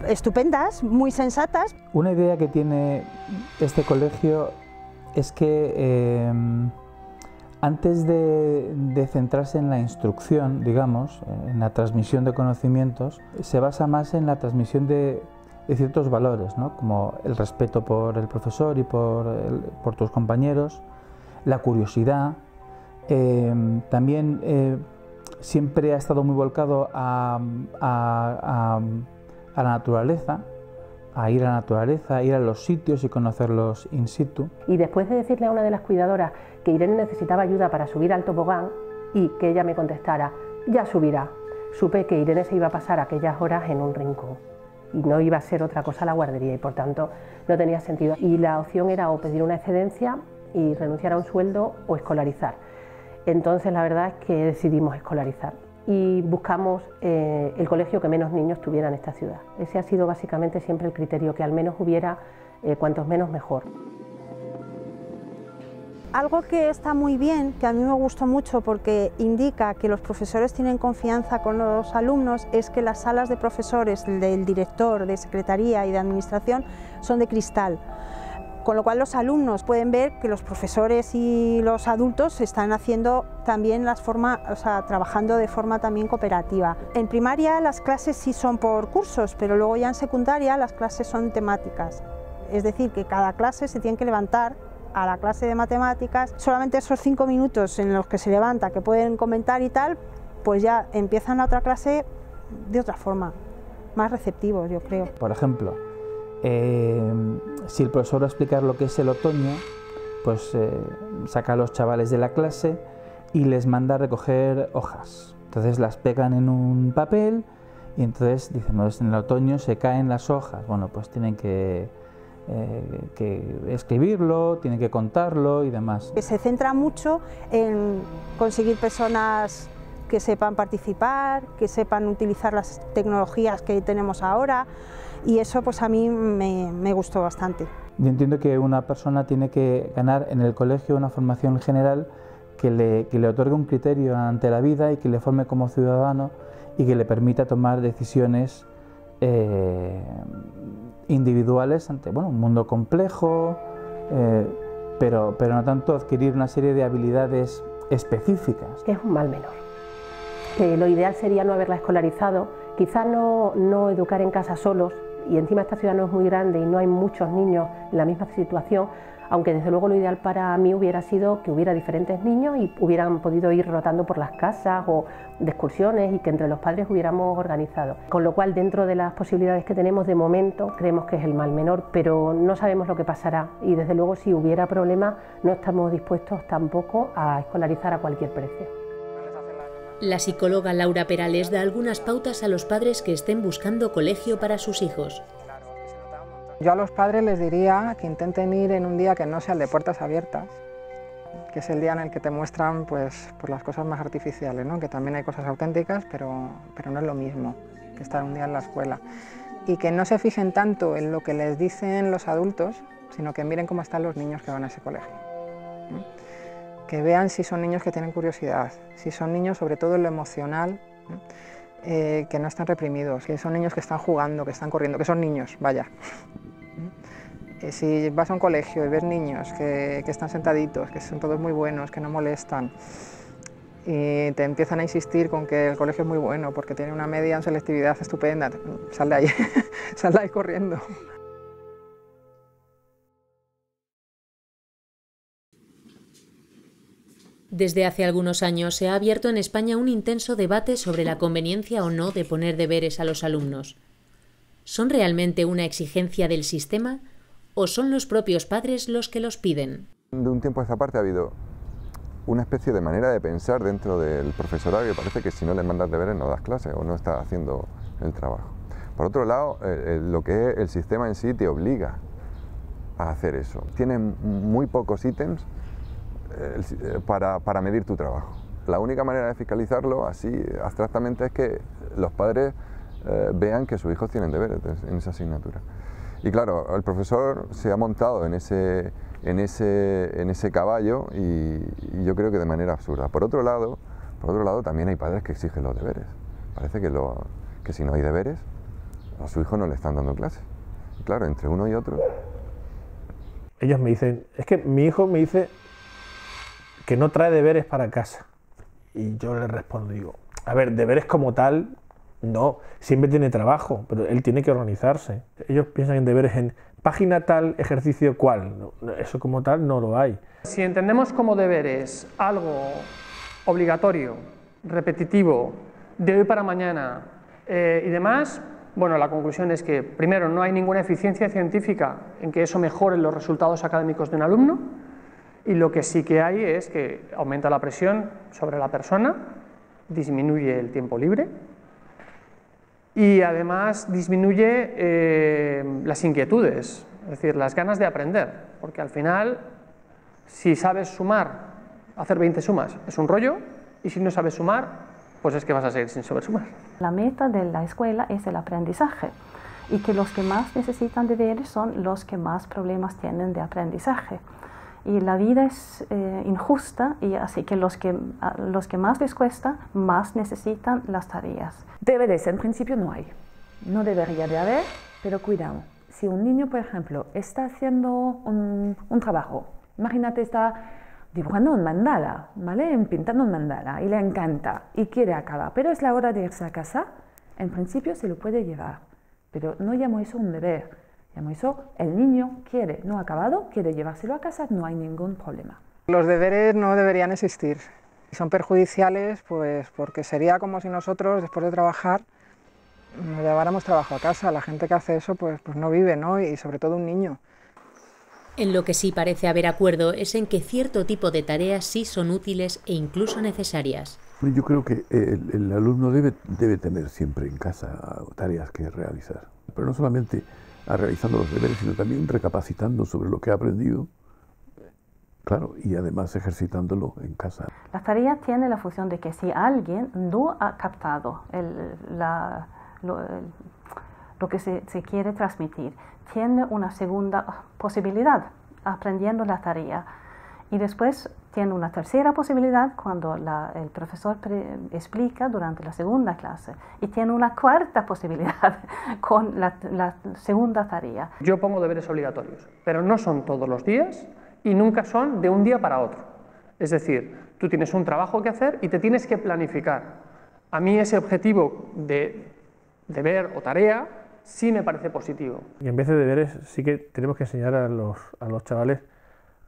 estupendas, muy sensatas. Una idea que tiene este colegio es que antes de centrarse en la instrucción, digamos, en la transmisión de conocimientos, se basa más en la transmisión de ciertos valores, ¿no? Como el respeto por el profesor y por tus compañeros, la curiosidad. También siempre ha estado muy volcado a la naturaleza, a ir a la naturaleza, a ir a los sitios y conocerlos in situ. Y después de decirle a una de las cuidadoras que Irene necesitaba ayuda para subir al tobogán y que ella me contestara, ya subirá, supe que Irene se iba a pasar aquellas horas en un rincón y no iba a ser otra cosa la guardería, y por tanto no tenía sentido. Y la opción era o pedir una excedencia y renunciar a un sueldo o escolarizar. Entonces la verdad es que decidimos escolarizar y buscamos el colegio que menos niños tuviera en esta ciudad. Ese ha sido básicamente siempre el criterio, que al menos hubiera cuantos menos mejor. Algo que está muy bien, que a mí me gustó mucho porque indica que los profesores tienen confianza con los alumnos, es que las salas de profesores, del director, de secretaría y de administración son de cristal. Con lo cual los alumnos pueden ver que los profesores y los adultos están haciendo también trabajando de forma también cooperativa. En primaria las clases sí son por cursos, pero luego ya en secundaria las clases son temáticas. Es decir, que cada clase se tiene que levantar a la clase de matemáticas, solamente esos 5 minutos en los que se levanta, que pueden comentar y tal, pues ya empiezan la otra clase de otra forma, más receptivos, yo creo. Por ejemplo, si el profesor va a explicar lo que es el otoño, pues saca a los chavales de la clase y les manda a recoger hojas. Entonces las pegan en un papel y entonces dicen, no, en el otoño se caen las hojas. Bueno, pues tienen que escribirlo, tienen que contarlo y demás. Se centra mucho en conseguir personas que sepan participar, que sepan utilizar las tecnologías que tenemos ahora, y eso pues a mí me gustó bastante. Yo entiendo que una persona tiene que ganar en el colegio una formación general que le otorgue un criterio ante la vida y que le forme como ciudadano y que le permita tomar decisiones individuales ante un mundo complejo, pero no tanto adquirir una serie de habilidades específicas. Es un mal menor, que lo ideal sería no haberla escolarizado, quizás no educar en casa solos, y encima esta ciudad no es muy grande y no hay muchos niños en la misma situación, aunque desde luego lo ideal para mí hubiera sido que hubiera diferentes niños y hubieran podido ir rotando por las casas o de excursiones y que entre los padres hubiéramos organizado. Con lo cual, dentro de las posibilidades que tenemos de momento, creemos que es el mal menor, pero no sabemos lo que pasará y desde luego si hubiera problemas no estamos dispuestos tampoco a escolarizar a cualquier precio. La psicóloga Laura Perales da algunas pautas a los padres que estén buscando colegio para sus hijos. Yo a los padres les diría que intenten ir en un día que no sea el de puertas abiertas, que es el día en el que te muestran pues las cosas más artificiales, ¿no? Que también hay cosas auténticas, pero no es lo mismo que estar un día en la escuela. Y que no se fijen tanto en lo que les dicen los adultos, sino que miren cómo están los niños que van a ese colegio. Que vean si son niños que tienen curiosidad, si son niños sobre todo en lo emocional, que no están reprimidos, que son niños que están jugando, que están corriendo, que son niños, vaya. Si vas a un colegio y ves niños que están sentaditos, que son todos muy buenos, que no molestan, y te empiezan a insistir con que el colegio es muy bueno porque tiene una media en selectividad estupenda, sal de ahí, sal de ahí corriendo. Desde hace algunos años se ha abierto en España un intenso debate sobre la conveniencia o no de poner deberes a los alumnos. ¿Son realmente una exigencia del sistema o son los propios padres los que los piden? De un tiempo a esta parte ha habido una especie de manera de pensar dentro del profesorado que parece que si no le mandas deberes no das clase o no estás haciendo el trabajo. Por otro lado, lo que es el sistema en sí te obliga a hacer eso. Tienes muy pocos ítems para medir tu trabajo. La única manera de fiscalizarlo, así abstractamente, es que los padres vean que sus hijos tienen deberes en esa asignatura. Y claro, el profesor se ha montado en ese caballo y yo creo que de manera absurda. Por otro lado, también hay padres que exigen los deberes. Parece que si no hay deberes, a su hijo no le están dando clases. Y claro, entre uno y otro. Ellos me dicen, es que mi hijo me dice que no trae deberes para casa. Y yo le respondo, digo, a ver, deberes como tal, no, siempre tiene trabajo, pero él tiene que organizarse. Ellos piensan en deberes en página tal, ejercicio cual. No, eso como tal no lo hay. Si entendemos como deberes algo obligatorio, repetitivo, de hoy para mañana y demás, bueno, la conclusión es que, primero, no hay ninguna eficiencia científica en que eso mejore los resultados académicos de un alumno, y lo que sí que hay es que aumenta la presión sobre la persona, disminuye el tiempo libre y además disminuye las inquietudes, es decir, las ganas de aprender, porque al final, si sabes sumar, hacer 20 sumas es un rollo, y si no sabes sumar, pues es que vas a seguir sin saber sumar. La meta de la escuela es el aprendizaje, y que los que más necesitan deberes son los que más problemas tienen de aprendizaje. Y la vida es injusta, y así que los que más les cuesta, más necesitan las tareas. Deberes en principio no hay, no debería de haber, pero cuidado. Si un niño, por ejemplo, está haciendo un trabajo, imagínate, está dibujando un mandala, ¿vale? Pintando un mandala y le encanta y quiere acabar, pero es la hora de irse a casa, en principio se lo puede llevar, pero no llamo eso un deber. Eso, el niño quiere, no ha acabado, quiere llevárselo a casa, no hay ningún problema. Los deberes no deberían existir. Son perjudiciales pues porque sería como si nosotros, después de trabajar, nos lleváramos trabajo a casa. La gente que hace eso pues no vive, ¿no? Y sobre todo un niño. En lo que sí parece haber acuerdo es en que cierto tipo de tareas sí son útiles e incluso necesarias. Yo creo que el alumno debe tener siempre en casa tareas que realizar, pero no solamente realizando los deberes, sino también recapacitando sobre lo que ha aprendido, claro, y además ejercitándolo en casa. Las tareas tienen la función de que si alguien no ha captado lo que se quiere transmitir, tiene una segunda posibilidad aprendiendo la tarea. Y después Tiene una tercera posibilidad cuando el profesor explica durante la segunda clase y tiene una cuarta posibilidad con la segunda tarea. Yo pongo deberes obligatorios, pero no son todos los días y nunca son de un día para otro. Es decir, tú tienes un trabajo que hacer y te tienes que planificar. A mí ese objetivo de deber o tarea sí me parece positivo. Y en vez de deberes sí que tenemos que enseñar a los chavales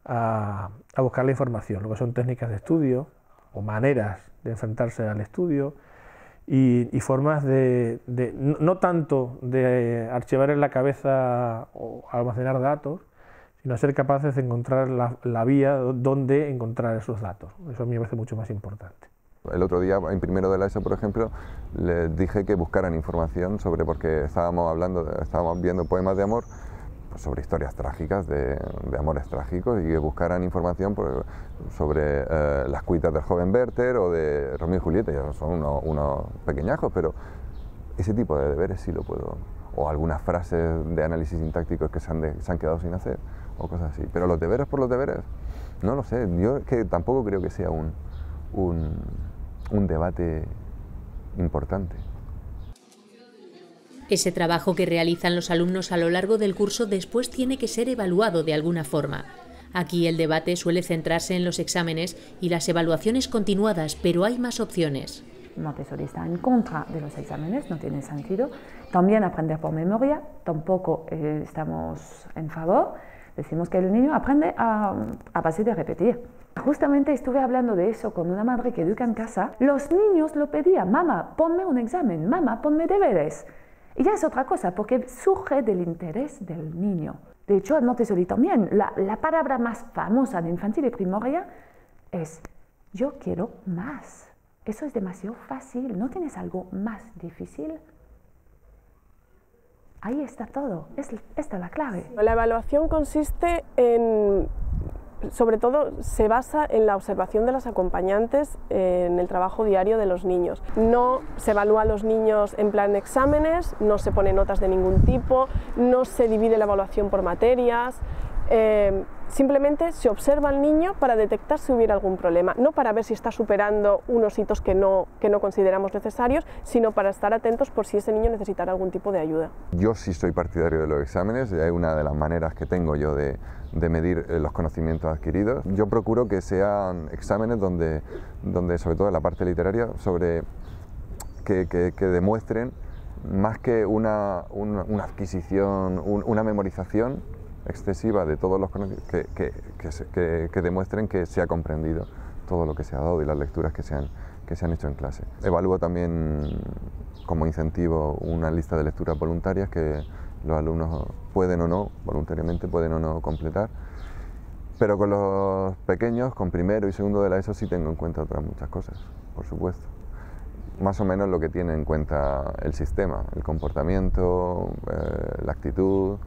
a buscar la información, lo que son técnicas de estudio o maneras de enfrentarse al estudio y formas no tanto de archivar en la cabeza o almacenar datos, sino ser capaces de encontrar la vía donde encontrar esos datos. Eso a mí me parece mucho más importante. El otro día, en primero de la ESO, por ejemplo, les dije que buscaran información sobre, porque estábamos viendo poemas de amor, sobre historias trágicas, de amores trágicos, y que buscaran información sobre las cuitas del joven Werther o de Romeo y Julieta. Ya son unos pequeñajos, pero ese tipo de deberes sí lo puedo. O algunas frases de análisis sintácticos que se han quedado sin hacer, o cosas así. Pero los deberes por los deberes, no lo sé. Yo que tampoco creo que sea un debate importante. Ese trabajo que realizan los alumnos a lo largo del curso después tiene que ser evaluado de alguna forma. Aquí el debate suele centrarse en los exámenes y las evaluaciones continuadas, pero hay más opciones. Montessori está en contra de los exámenes, no tiene sentido. También aprender por memoria, tampoco estamos en favor. Decimos que el niño aprende a base de repetir. Justamente estuve hablando de eso con una madre que educa en casa. Los niños lo pedían: mamá, ponme un examen, mamá, ponme deberes. Y ya es otra cosa, porque surge del interés del niño. De hecho, en Montessori también, la palabra más famosa de infantil y primaria es: yo quiero más. Eso es demasiado fácil. ¿No tienes algo más difícil? Ahí está todo. Esta es la clave. La evaluación consiste en, sobre todo, se basa en la observación de las acompañantes en el trabajo diario de los niños. No se evalúa a los niños en plan exámenes, no se pone notas de ningún tipo, no se divide la evaluación por materias. Simplemente se observa al niño para detectar si hubiera algún problema, no para ver si está superando unos hitos que no consideramos necesarios, sino para estar atentos por si ese niño necesitara algún tipo de ayuda. Yo sí soy partidario de los exámenes, y es una de las maneras que tengo yo de medir los conocimientos adquiridos. Yo procuro que sean exámenes donde sobre todo en la parte literaria, que demuestren más que una adquisición, una memorización excesiva de todos los conocimientos, que demuestren que se ha comprendido todo lo que se ha dado y las lecturas que se han hecho en clase. Evalúo también como incentivo una lista de lecturas voluntarias que los alumnos pueden o no, voluntariamente pueden o no completar, pero con los pequeños, con primero y segundo de la ESO, sí tengo en cuenta otras muchas cosas, por supuesto. Más o menos lo que tiene en cuenta el sistema, el comportamiento, la actitud,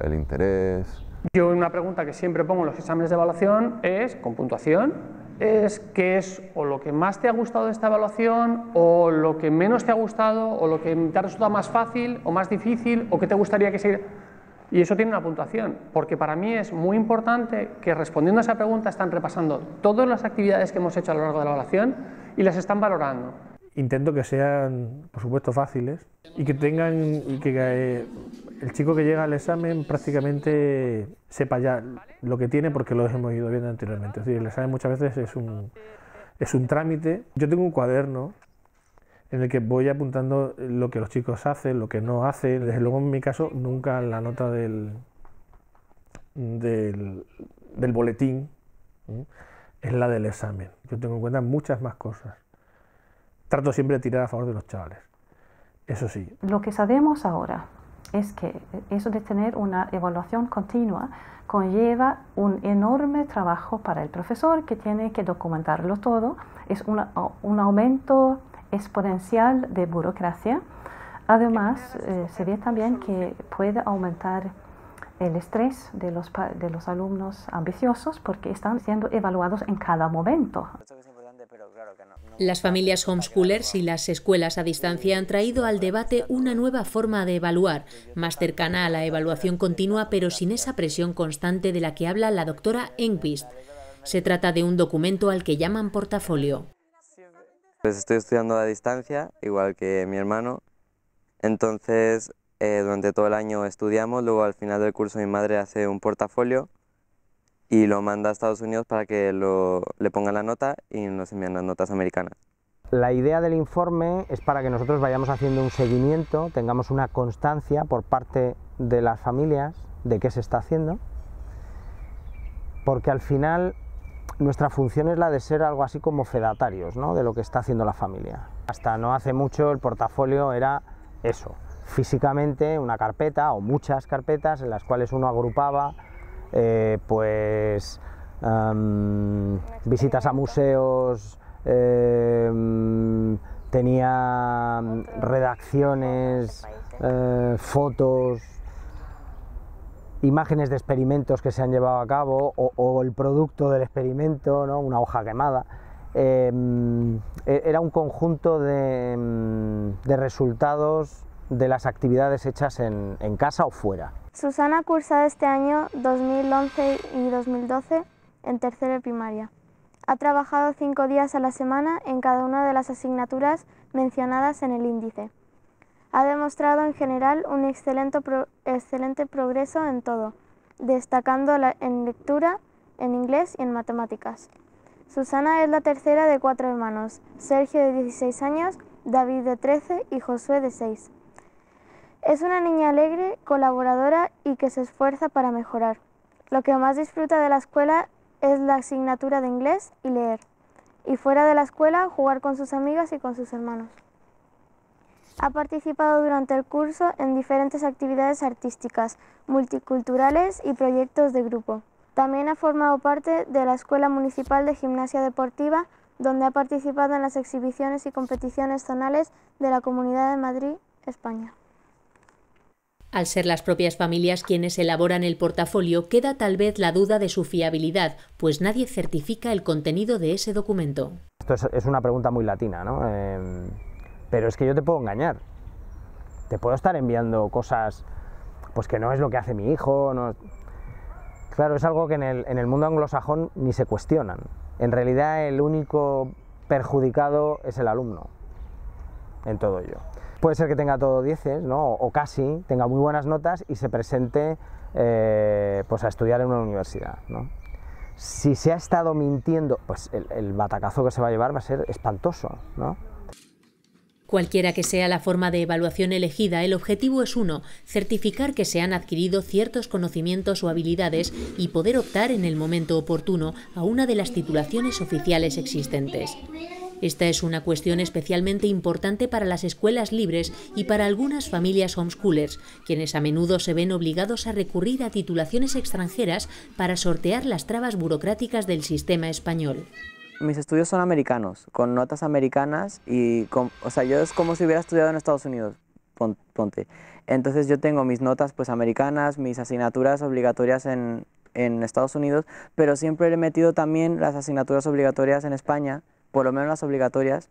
el interés. Yo una pregunta que siempre pongo en los exámenes de evaluación es, con puntuación, es qué es o lo que más te ha gustado de esta evaluación, o lo que menos te ha gustado, o lo que te ha resultado más fácil o más difícil, o que te gustaría que se... Y eso tiene una puntuación, porque para mí es muy importante que respondiendo a esa pregunta están repasando todas las actividades que hemos hecho a lo largo de la evaluación y las están valorando. Intento que sean, por supuesto, fáciles y que tengan, y que el chico que llega al examen prácticamente sepa ya lo que tiene, porque lo hemos ido viendo anteriormente. Es decir, el examen muchas veces es un trámite. Yo tengo un cuaderno en el que voy apuntando lo que los chicos hacen, lo que no hacen. Desde luego, en mi caso, nunca la nota del boletín es la del examen. Yo tengo en cuenta muchas más cosas. Trato siempre de tirar a favor de los chavales, eso sí. Lo que sabemos ahora es que eso de tener una evaluación continua conlleva un enorme trabajo para el profesor, que tiene que documentarlo todo. Es un aumento exponencial de burocracia. Además, se ve también que puede aumentar el estrés de los alumnos ambiciosos, porque están siendo evaluados en cada momento. Las familias homeschoolers y las escuelas a distancia han traído al debate una nueva forma de evaluar, más cercana a la evaluación continua, pero sin esa presión constante de la que habla la doctora Enquist. Se trata de un documento al que llaman portafolio. Pues estoy estudiando a distancia, igual que mi hermano. Entonces, durante todo el año estudiamos, luego al final del curso mi madre hace un portafolio y lo manda a Estados Unidos para que le pongan la nota y nos envían las notas americanas. La idea del informe es para que nosotros vayamos haciendo un seguimiento, tengamos una constancia por parte de las familias de qué se está haciendo, porque al final nuestra función es la de ser algo así como fedatarios, ¿no?, de lo que está haciendo la familia. Hasta no hace mucho el portafolio era eso, físicamente una carpeta o muchas carpetas en las cuales uno agrupaba visitas a museos, tenía redacciones, fotos, imágenes de experimentos que se han llevado a cabo o el producto del experimento, ¿no?, una hoja quemada. Era un conjunto de resultados de las actividades hechas en casa o fuera. Susana ha cursado este año 2011 y 2012 en tercero de primaria. Ha trabajado 5 días a la semana en cada una de las asignaturas mencionadas en el índice. Ha demostrado en general un excelente progreso en todo, destacando en lectura, en inglés y en matemáticas. Susana es la tercera de 4 hermanos, Sergio de 16 años, David de 13 y Josué de 6. Es una niña alegre, colaboradora y que se esfuerza para mejorar. Lo que más disfruta de la escuela es la asignatura de inglés y leer. Y fuera de la escuela, jugar con sus amigas y con sus hermanos. Ha participado durante el curso en diferentes actividades artísticas, multiculturales y proyectos de grupo. También ha formado parte de la Escuela Municipal de Gimnasia Deportiva, donde ha participado en las exhibiciones y competiciones zonales de la Comunidad de Madrid, España. Al ser las propias familias quienes elaboran el portafolio, queda tal vez la duda de su fiabilidad, pues nadie certifica el contenido de ese documento. Esto es una pregunta muy latina, ¿no? Pero es que yo te puedo engañar. Te puedo estar enviando cosas pues que no es lo que hace mi hijo. No... Claro, es algo que en el mundo anglosajón ni se cuestionan. En realidad el único perjudicado es el alumno en todo ello. Puede ser que tenga todo 10, ¿no?, o casi, tenga muy buenas notas y se presente pues a estudiar en una universidad, ¿no? Si se ha estado mintiendo, pues el batacazo que se va a llevar va a ser espantoso, ¿no? Cualquiera que sea la forma de evaluación elegida, el objetivo es uno: certificar que se han adquirido ciertos conocimientos o habilidades y poder optar en el momento oportuno a una de las titulaciones oficiales existentes. Esta es una cuestión especialmente importante para las escuelas libres y para algunas familias homeschoolers, quienes a menudo se ven obligados a recurrir a titulaciones extranjeras para sortear las trabas burocráticas del sistema español. Mis estudios son americanos, con notas americanas y, o sea, yo es como si hubiera estudiado en Estados Unidos, ponte. Entonces yo tengo mis notas pues americanas, mis asignaturas obligatorias en Estados Unidos, pero siempre he metido también las asignaturas obligatorias en España, por lo menos las obligatorias,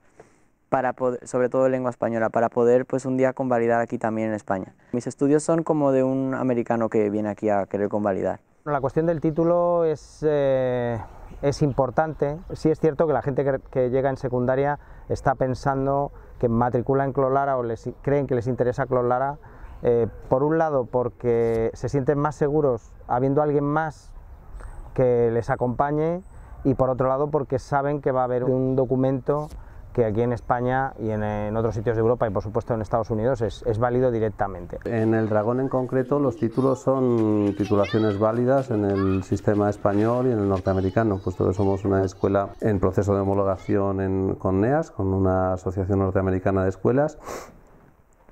para poder, sobre todo lengua española, para poder pues un día convalidar aquí también en España. Mis estudios son como de un americano que viene aquí a querer convalidar. La cuestión del título es importante. Sí es cierto que la gente que llega en secundaria está pensando que matricula en Clolara o creen que les interesa Clolara, por un lado porque se sienten más seguros habiendo alguien más que les acompañe, y por otro lado porque saben que va a haber un documento que aquí en España y en otros sitios de Europa y por supuesto en Estados Unidos es válido directamente. En el Dragón en concreto los títulos son titulaciones válidas en el sistema español y en el norteamericano, puesto que somos una escuela en proceso de homologación con NEAS, con una asociación norteamericana de escuelas,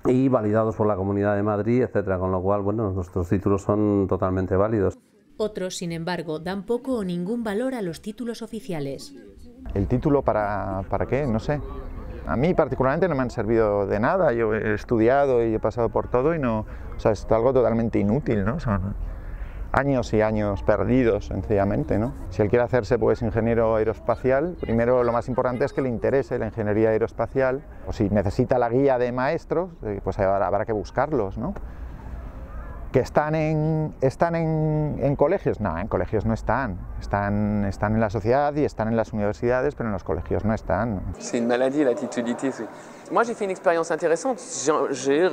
y validados por la Comunidad de Madrid, etcétera, con lo cual bueno, nuestros títulos son totalmente válidos. Otros, sin embargo, dan poco o ningún valor a los títulos oficiales. ¿El título para qué? No sé. A mí particularmente no me han servido de nada. Yo he estudiado y he pasado por todo y no... O sea, es algo totalmente inútil, ¿no? Son años y años perdidos, sencillamente, ¿no? Si él quiere hacerse pues ingeniero aeroespacial, primero lo más importante es que le interese la ingeniería aeroespacial. O si necesita la guía de maestros, pues habrá que buscarlos, ¿no? ¿Que están en colegios? No, en colegios no están. Están en la sociedad y están en las universidades, pero en los colegios no están. C'est une maladie, la titulité. Moi, j'ai fait une expérience intéressante. J'ai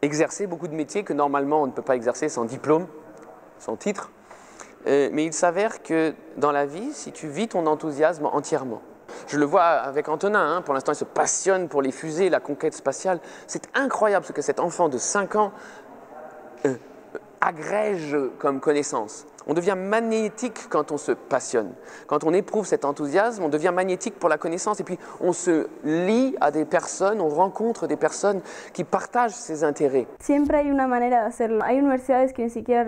exercé beaucoup de métiers que normalement on ne peut pas exercer sans diplôme, sans titre. Mais il s'avère que dans la vie, si tu vis ton enthousiasme entièrement, je le vois avec Antonin, pour l'instant il se passionne pour les fusées, la conquête spatiale. C'est incroyable ce que cet enfant de 5 ans agrège comme connaissance. On devient magnétique quand on se passionne. Quand on éprouve cet enthousiasme, on devient magnétique pour la connaissance et puis on se lie a des personnes, on rencontre des personnes qui partagent ses intérêts. Siempre hay una manera de hacerlo. Hay universidades que ni siquiera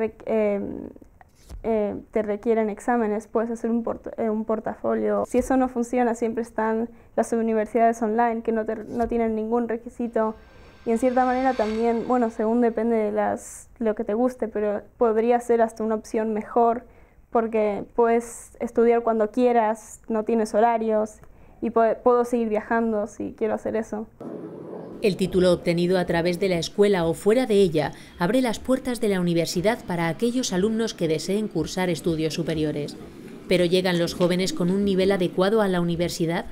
te requieren exámenes, puedes hacer un portafolio. Si eso no funciona, siempre están las universidades online que no tienen ningún requisito. Y en cierta manera también, bueno, según depende de lo que te guste, pero podría ser hasta una opción mejor porque puedes estudiar cuando quieras, no tienes horarios y puedo seguir viajando si quiero hacer eso. El título obtenido a través de la escuela o fuera de ella abre las puertas de la universidad para aquellos alumnos que deseen cursar estudios superiores. ¿Pero llegan los jóvenes con un nivel adecuado a la universidad?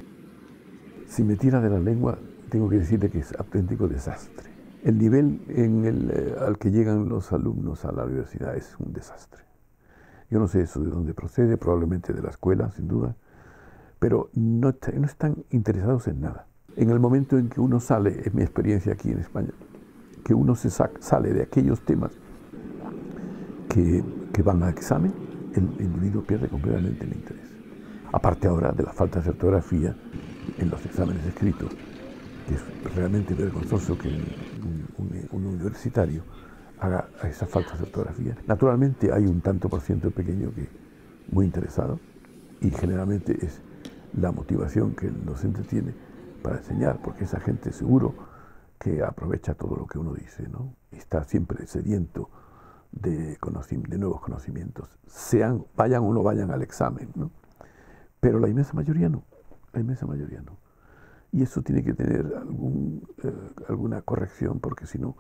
Si me tira de la lengua, tengo que decirle que es auténtico desastre. El nivel al que llegan los alumnos a la universidad es un desastre. Yo no sé eso de dónde procede, probablemente de la escuela, sin duda, pero no están interesados en nada. En el momento en que uno sale, es mi experiencia aquí en España, que uno sale de aquellos temas que van a examen, el individuo pierde completamente el interés. Aparte ahora de la falta de ortografía en los exámenes escritos, que es realmente vergonzoso que un universitario haga esas faltas de ortografía. Naturalmente hay un tanto por ciento pequeño que muy interesado y generalmente es la motivación que el docente tiene para enseñar, porque esa gente seguro que aprovecha todo lo que uno dice, ¿no? Y está siempre sediento de nuevos conocimientos, vayan o no vayan al examen, ¿no? Pero la inmensa mayoría no, la inmensa mayoría no. Y eso tiene que tener alguna corrección, porque si no,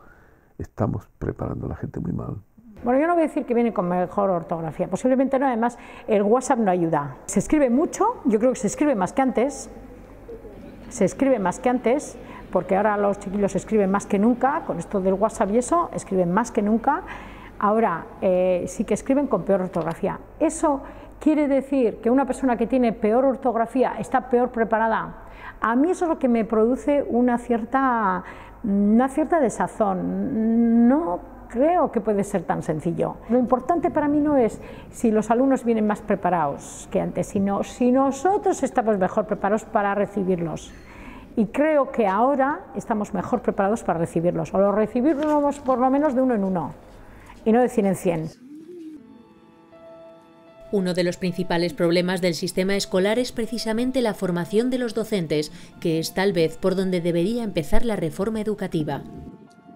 estamos preparando a la gente muy mal. Bueno, yo no voy a decir que viene con mejor ortografía, posiblemente no, además el WhatsApp no ayuda. Se escribe mucho, yo creo que se escribe más que antes, porque ahora los chiquillos escriben más que nunca, con esto del WhatsApp y eso, escriben más que nunca. Ahora sí que escriben con peor ortografía. ¿Eso quiere decir que una persona que tiene peor ortografía está peor preparada? A mí eso es lo que me produce una cierta desazón. No creo que puede ser tan sencillo. Lo importante para mí no es si los alumnos vienen más preparados que antes, sino si nosotros estamos mejor preparados para recibirlos. Y creo que ahora estamos mejor preparados para recibirlos, o los recibirlos por lo menos de uno en uno, y no de 100 en 100. Uno de los principales problemas del sistema escolar es precisamente la formación de los docentes, que es tal vez por donde debería empezar la reforma educativa.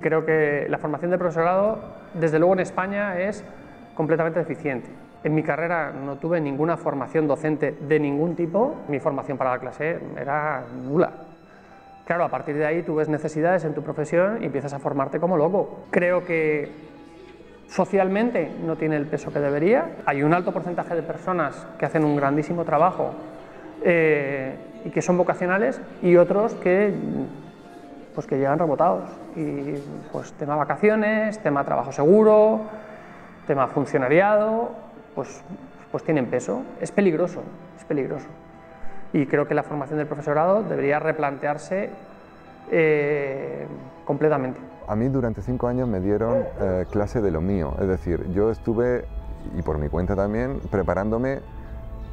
Creo que la formación de profesorado, desde luego en España, es completamente deficiente. En mi carrera no tuve ninguna formación docente de ningún tipo, mi formación para la clase era nula. Claro, a partir de ahí tú ves necesidades en tu profesión y empiezas a formarte como loco. Creo que socialmente no tiene el peso que debería. Hay un alto porcentaje de personas que hacen un grandísimo trabajo y que son vocacionales, y otros que llegan rebotados. Y pues tema vacaciones, tema trabajo seguro, tema funcionariado, pues tienen peso. Es peligroso, es peligroso. Y creo que la formación del profesorado debería replantearse completamente. A mí durante 5 años me dieron clase de lo mío, es decir, yo estuve, y por mi cuenta también, preparándome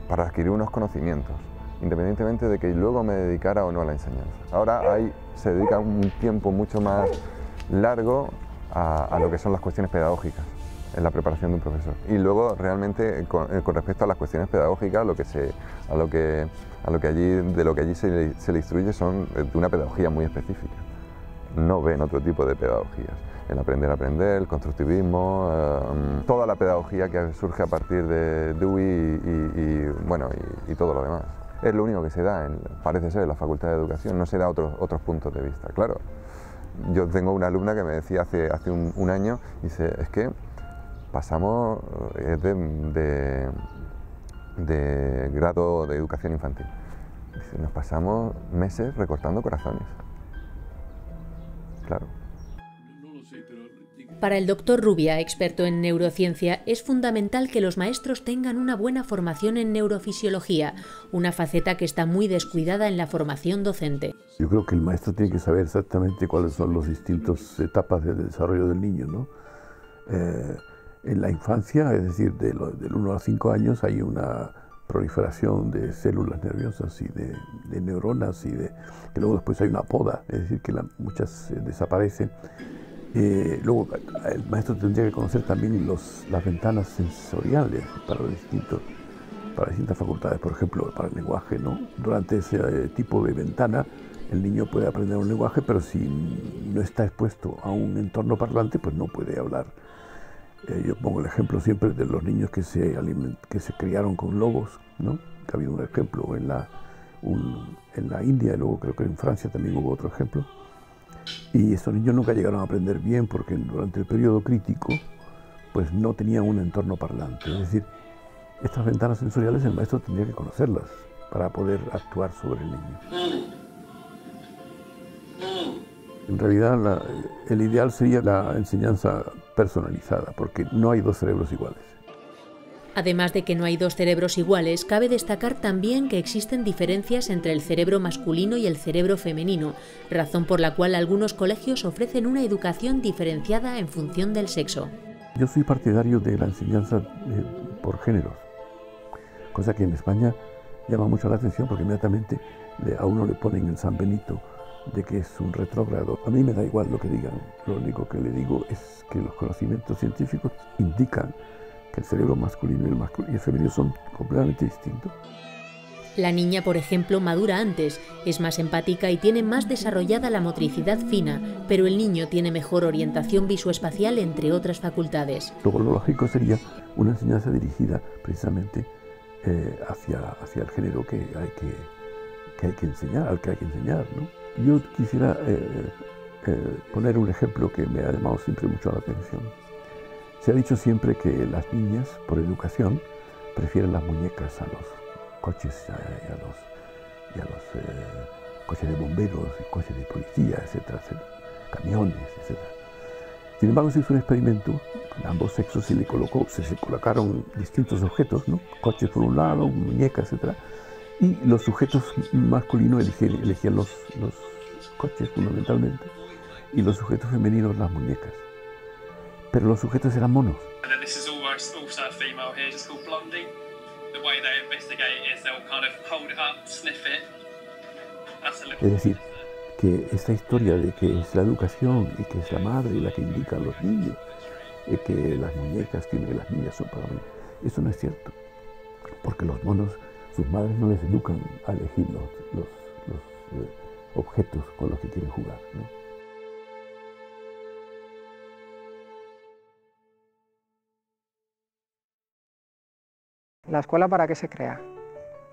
para adquirir unos conocimientos, independientemente de que luego me dedicara o no a la enseñanza. Ahora se dedica un tiempo mucho más largo a lo que son las cuestiones pedagógicas en la preparación de un profesor. Y luego realmente con respecto a las cuestiones pedagógicas, de lo que allí se le instruye son de una pedagogía muy específica. No ven otro tipo de pedagogías, el aprender a aprender, el constructivismo, toda la pedagogía que surge a partir de Dewey y todo lo demás. Es lo único que se da, parece ser, en la Facultad de Educación, no se da otros puntos de vista. Claro, yo tengo una alumna que me decía hace un año, dice, es que pasamos de grado de educación infantil. Dice, nos pasamos meses recortando corazones. Claro. Para el doctor Rubia, experto en neurociencia, es fundamental que los maestros tengan una buena formación en neurofisiología, una faceta que está muy descuidada en la formación docente. Yo creo que el maestro tiene que saber exactamente cuáles son las distintas etapas del desarrollo del niño, ¿no? En la infancia, es decir, del 1 a los 5 años, hay una proliferación de células nerviosas y de neuronas, que luego después hay una poda, es decir, que muchas desaparecen. Luego el maestro tendría que conocer también las ventanas sensoriales para distintas facultades, por ejemplo, para el lenguaje, ¿no? Durante ese tipo de ventana el niño puede aprender un lenguaje, pero si no está expuesto a un entorno parlante, pues no puede hablar. Yo pongo el ejemplo siempre de los niños que se criaron con lobos, ¿no? Que ha habido un ejemplo en la India y luego creo que en Francia también hubo otro ejemplo. Y estos niños nunca llegaron a aprender bien porque durante el periodo crítico pues no tenían un entorno parlante. Es decir, estas ventanas sensoriales el maestro tendría que conocerlas para poder actuar sobre el niño. En realidad el ideal sería la enseñanza personalizada, porque no hay dos cerebros iguales. Además de que no hay dos cerebros iguales, cabe destacar también que existen diferencias entre el cerebro masculino y el cerebro femenino, razón por la cual algunos colegios ofrecen una educación diferenciada en función del sexo. Yo soy partidario de la enseñanza por géneros, cosa que en España llama mucho la atención porque inmediatamente a uno le ponen el San Benito de que es un retrógrado. A mí me da igual lo que digan, lo único que le digo es que los conocimientos científicos indican que el cerebro masculino y el femenino son completamente distintos. La niña, por ejemplo, madura antes, es más empática y tiene más desarrollada la motricidad fina, pero el niño tiene mejor orientación visoespacial, entre otras facultades. Luego lo lógico sería una enseñanza dirigida precisamente hacia el género que hay que enseñar, al que hay que enseñar, ¿no? Yo quisiera poner un ejemplo que me ha llamado siempre mucho la atención. Se ha dicho siempre que las niñas, por educación, prefieren las muñecas a los coches y a los coches de bomberos, coches de policía, etcétera, etcétera, camiones, etcétera. Sin embargo, se hizo un experimento con ambos sexos, se colocaron distintos objetos, ¿no? Coches por un lado, muñecas, etcétera, y los sujetos masculinos elegían los coches fundamentalmente y los sujetos femeninos las muñecas. Pero los sujetos eran monos. Es decir, que esta historia de que es la educación y que es la madre la que indica a los niños, que las muñecas tienen que las niñas son para mí, eso no es cierto, porque los monos, sus madres no les educan a elegir los objetos con los que quieren jugar, ¿no? ¿La escuela para qué se crea?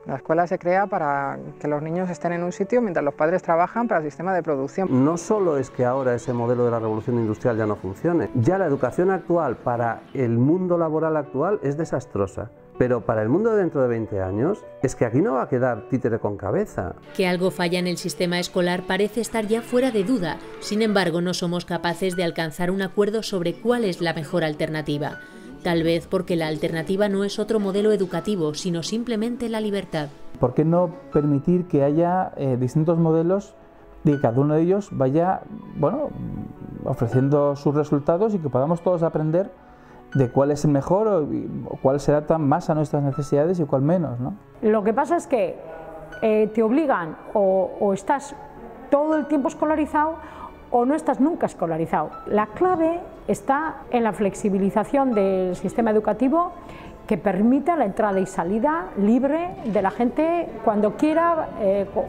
La escuela se crea para que los niños estén en un sitio mientras los padres trabajan para el sistema de producción. No solo es que ahora ese modelo de la revolución industrial ya no funcione, ya la educación actual para el mundo laboral actual es desastrosa. Pero para el mundo de dentro de 20 años, es que aquí no va a quedar títere con cabeza. Que algo falla en el sistema escolar parece estar ya fuera de duda. Sin embargo, no somos capaces de alcanzar un acuerdo sobre cuál es la mejor alternativa. Tal vez porque la alternativa no es otro modelo educativo, sino simplemente la libertad. ¿Por qué no permitir que haya distintos modelos y que cada uno de ellos vaya, bueno, ofreciendo sus resultados y que podamos todos aprender de cuál es el mejor o cuál se adapta más a nuestras necesidades y cuál menos, ¿no? Lo que pasa es que te obligan o estás todo el tiempo escolarizado o no estás nunca escolarizado. La clave está en la flexibilización del sistema educativo que permita la entrada y salida libre de la gente cuando quiera,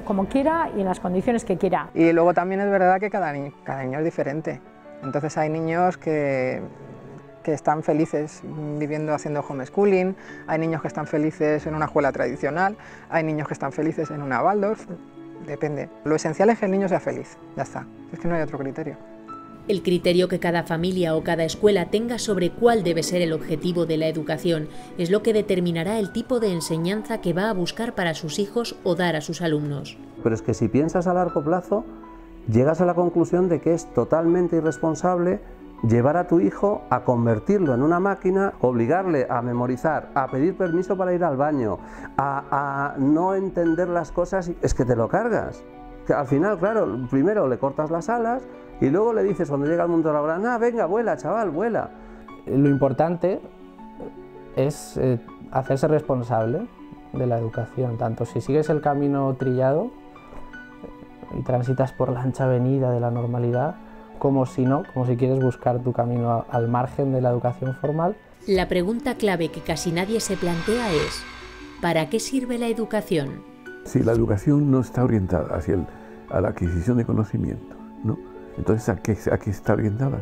como quiera y en las condiciones que quiera. Y luego también es verdad que cada niño es diferente. Entonces hay niños que están felices viviendo haciendo homeschooling, hay niños que están felices en una escuela tradicional, hay niños que están felices en una Waldorf. depende. Lo esencial es que el niño sea feliz, ya está, es que no hay otro criterio. El criterio que cada familia o cada escuela tenga sobre cuál debe ser el objetivo de la educación es lo que determinará el tipo de enseñanza que va a buscar para sus hijos o dar a sus alumnos. Pero es que si piensas a largo plazo, llegas a la conclusión de que es totalmente irresponsable llevar a tu hijo a convertirlo en una máquina, obligarle a memorizar, a pedir permiso para ir al baño, a no entender las cosas, es que te lo cargas. Que al final, claro, primero le cortas las alas y luego le dices cuando llega al mundo laboral, venga, vuela, chaval, vuela. Lo importante es hacerse responsable de la educación, tanto si sigues el camino trillado y transitas por la ancha avenida de la normalidad, como si no, como si quieres buscar tu camino al margen de la educación formal. La pregunta clave que casi nadie se plantea es, ¿para qué sirve la educación? Si la educación no está orientada a la adquisición de conocimiento, ¿no? Entonces, ¿a qué está orientada?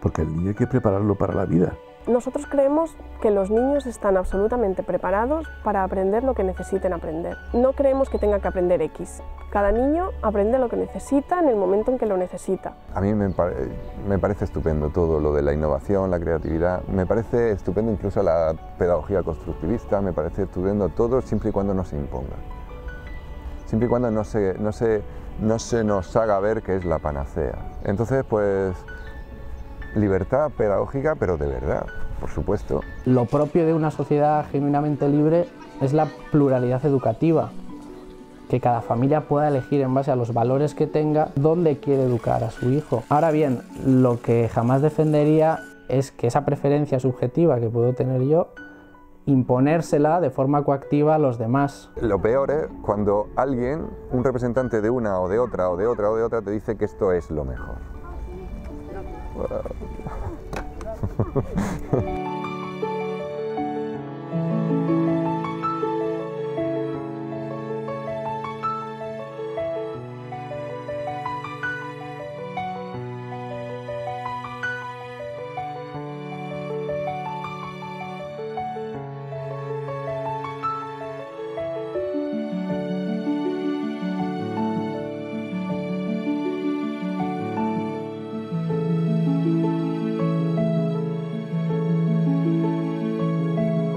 Porque al niño hay que prepararlo para la vida. Nosotros creemos que los niños están absolutamente preparados para aprender lo que necesiten aprender. No creemos que tengan que aprender X. Cada niño aprende lo que necesita en el momento en que lo necesita. A mí me parece estupendo todo lo de la innovación, la creatividad. Me parece estupendo incluso la pedagogía constructivista. Me parece estupendo todo siempre y cuando no se imponga. Siempre y cuando no se nos haga ver que es la panacea. Entonces, pues, libertad pedagógica, pero de verdad, por supuesto. Lo propio de una sociedad genuinamente libre es la pluralidad educativa, que cada familia pueda elegir en base a los valores que tenga dónde quiere educar a su hijo. Ahora bien, lo que jamás defendería es que esa preferencia subjetiva que puedo tener yo, imponérsela de forma coactiva a los demás. Lo peor es cuando alguien, un representante de una o de otra o de otra o de otra, te dice que esto es lo mejor.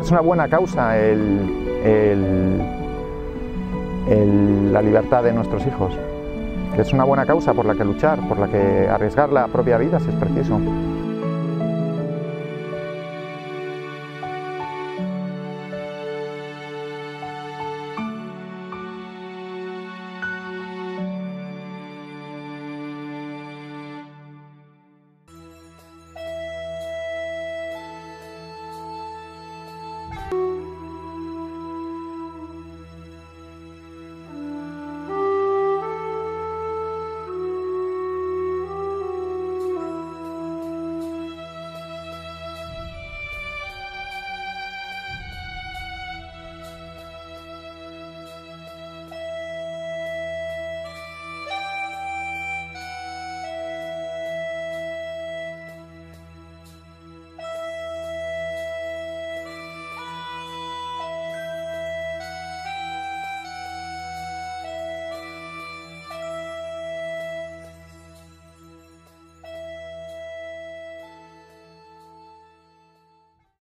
Es una buena causa la libertad de nuestros hijos, que es una buena causa por la que luchar, por la que arriesgar la propia vida si es preciso.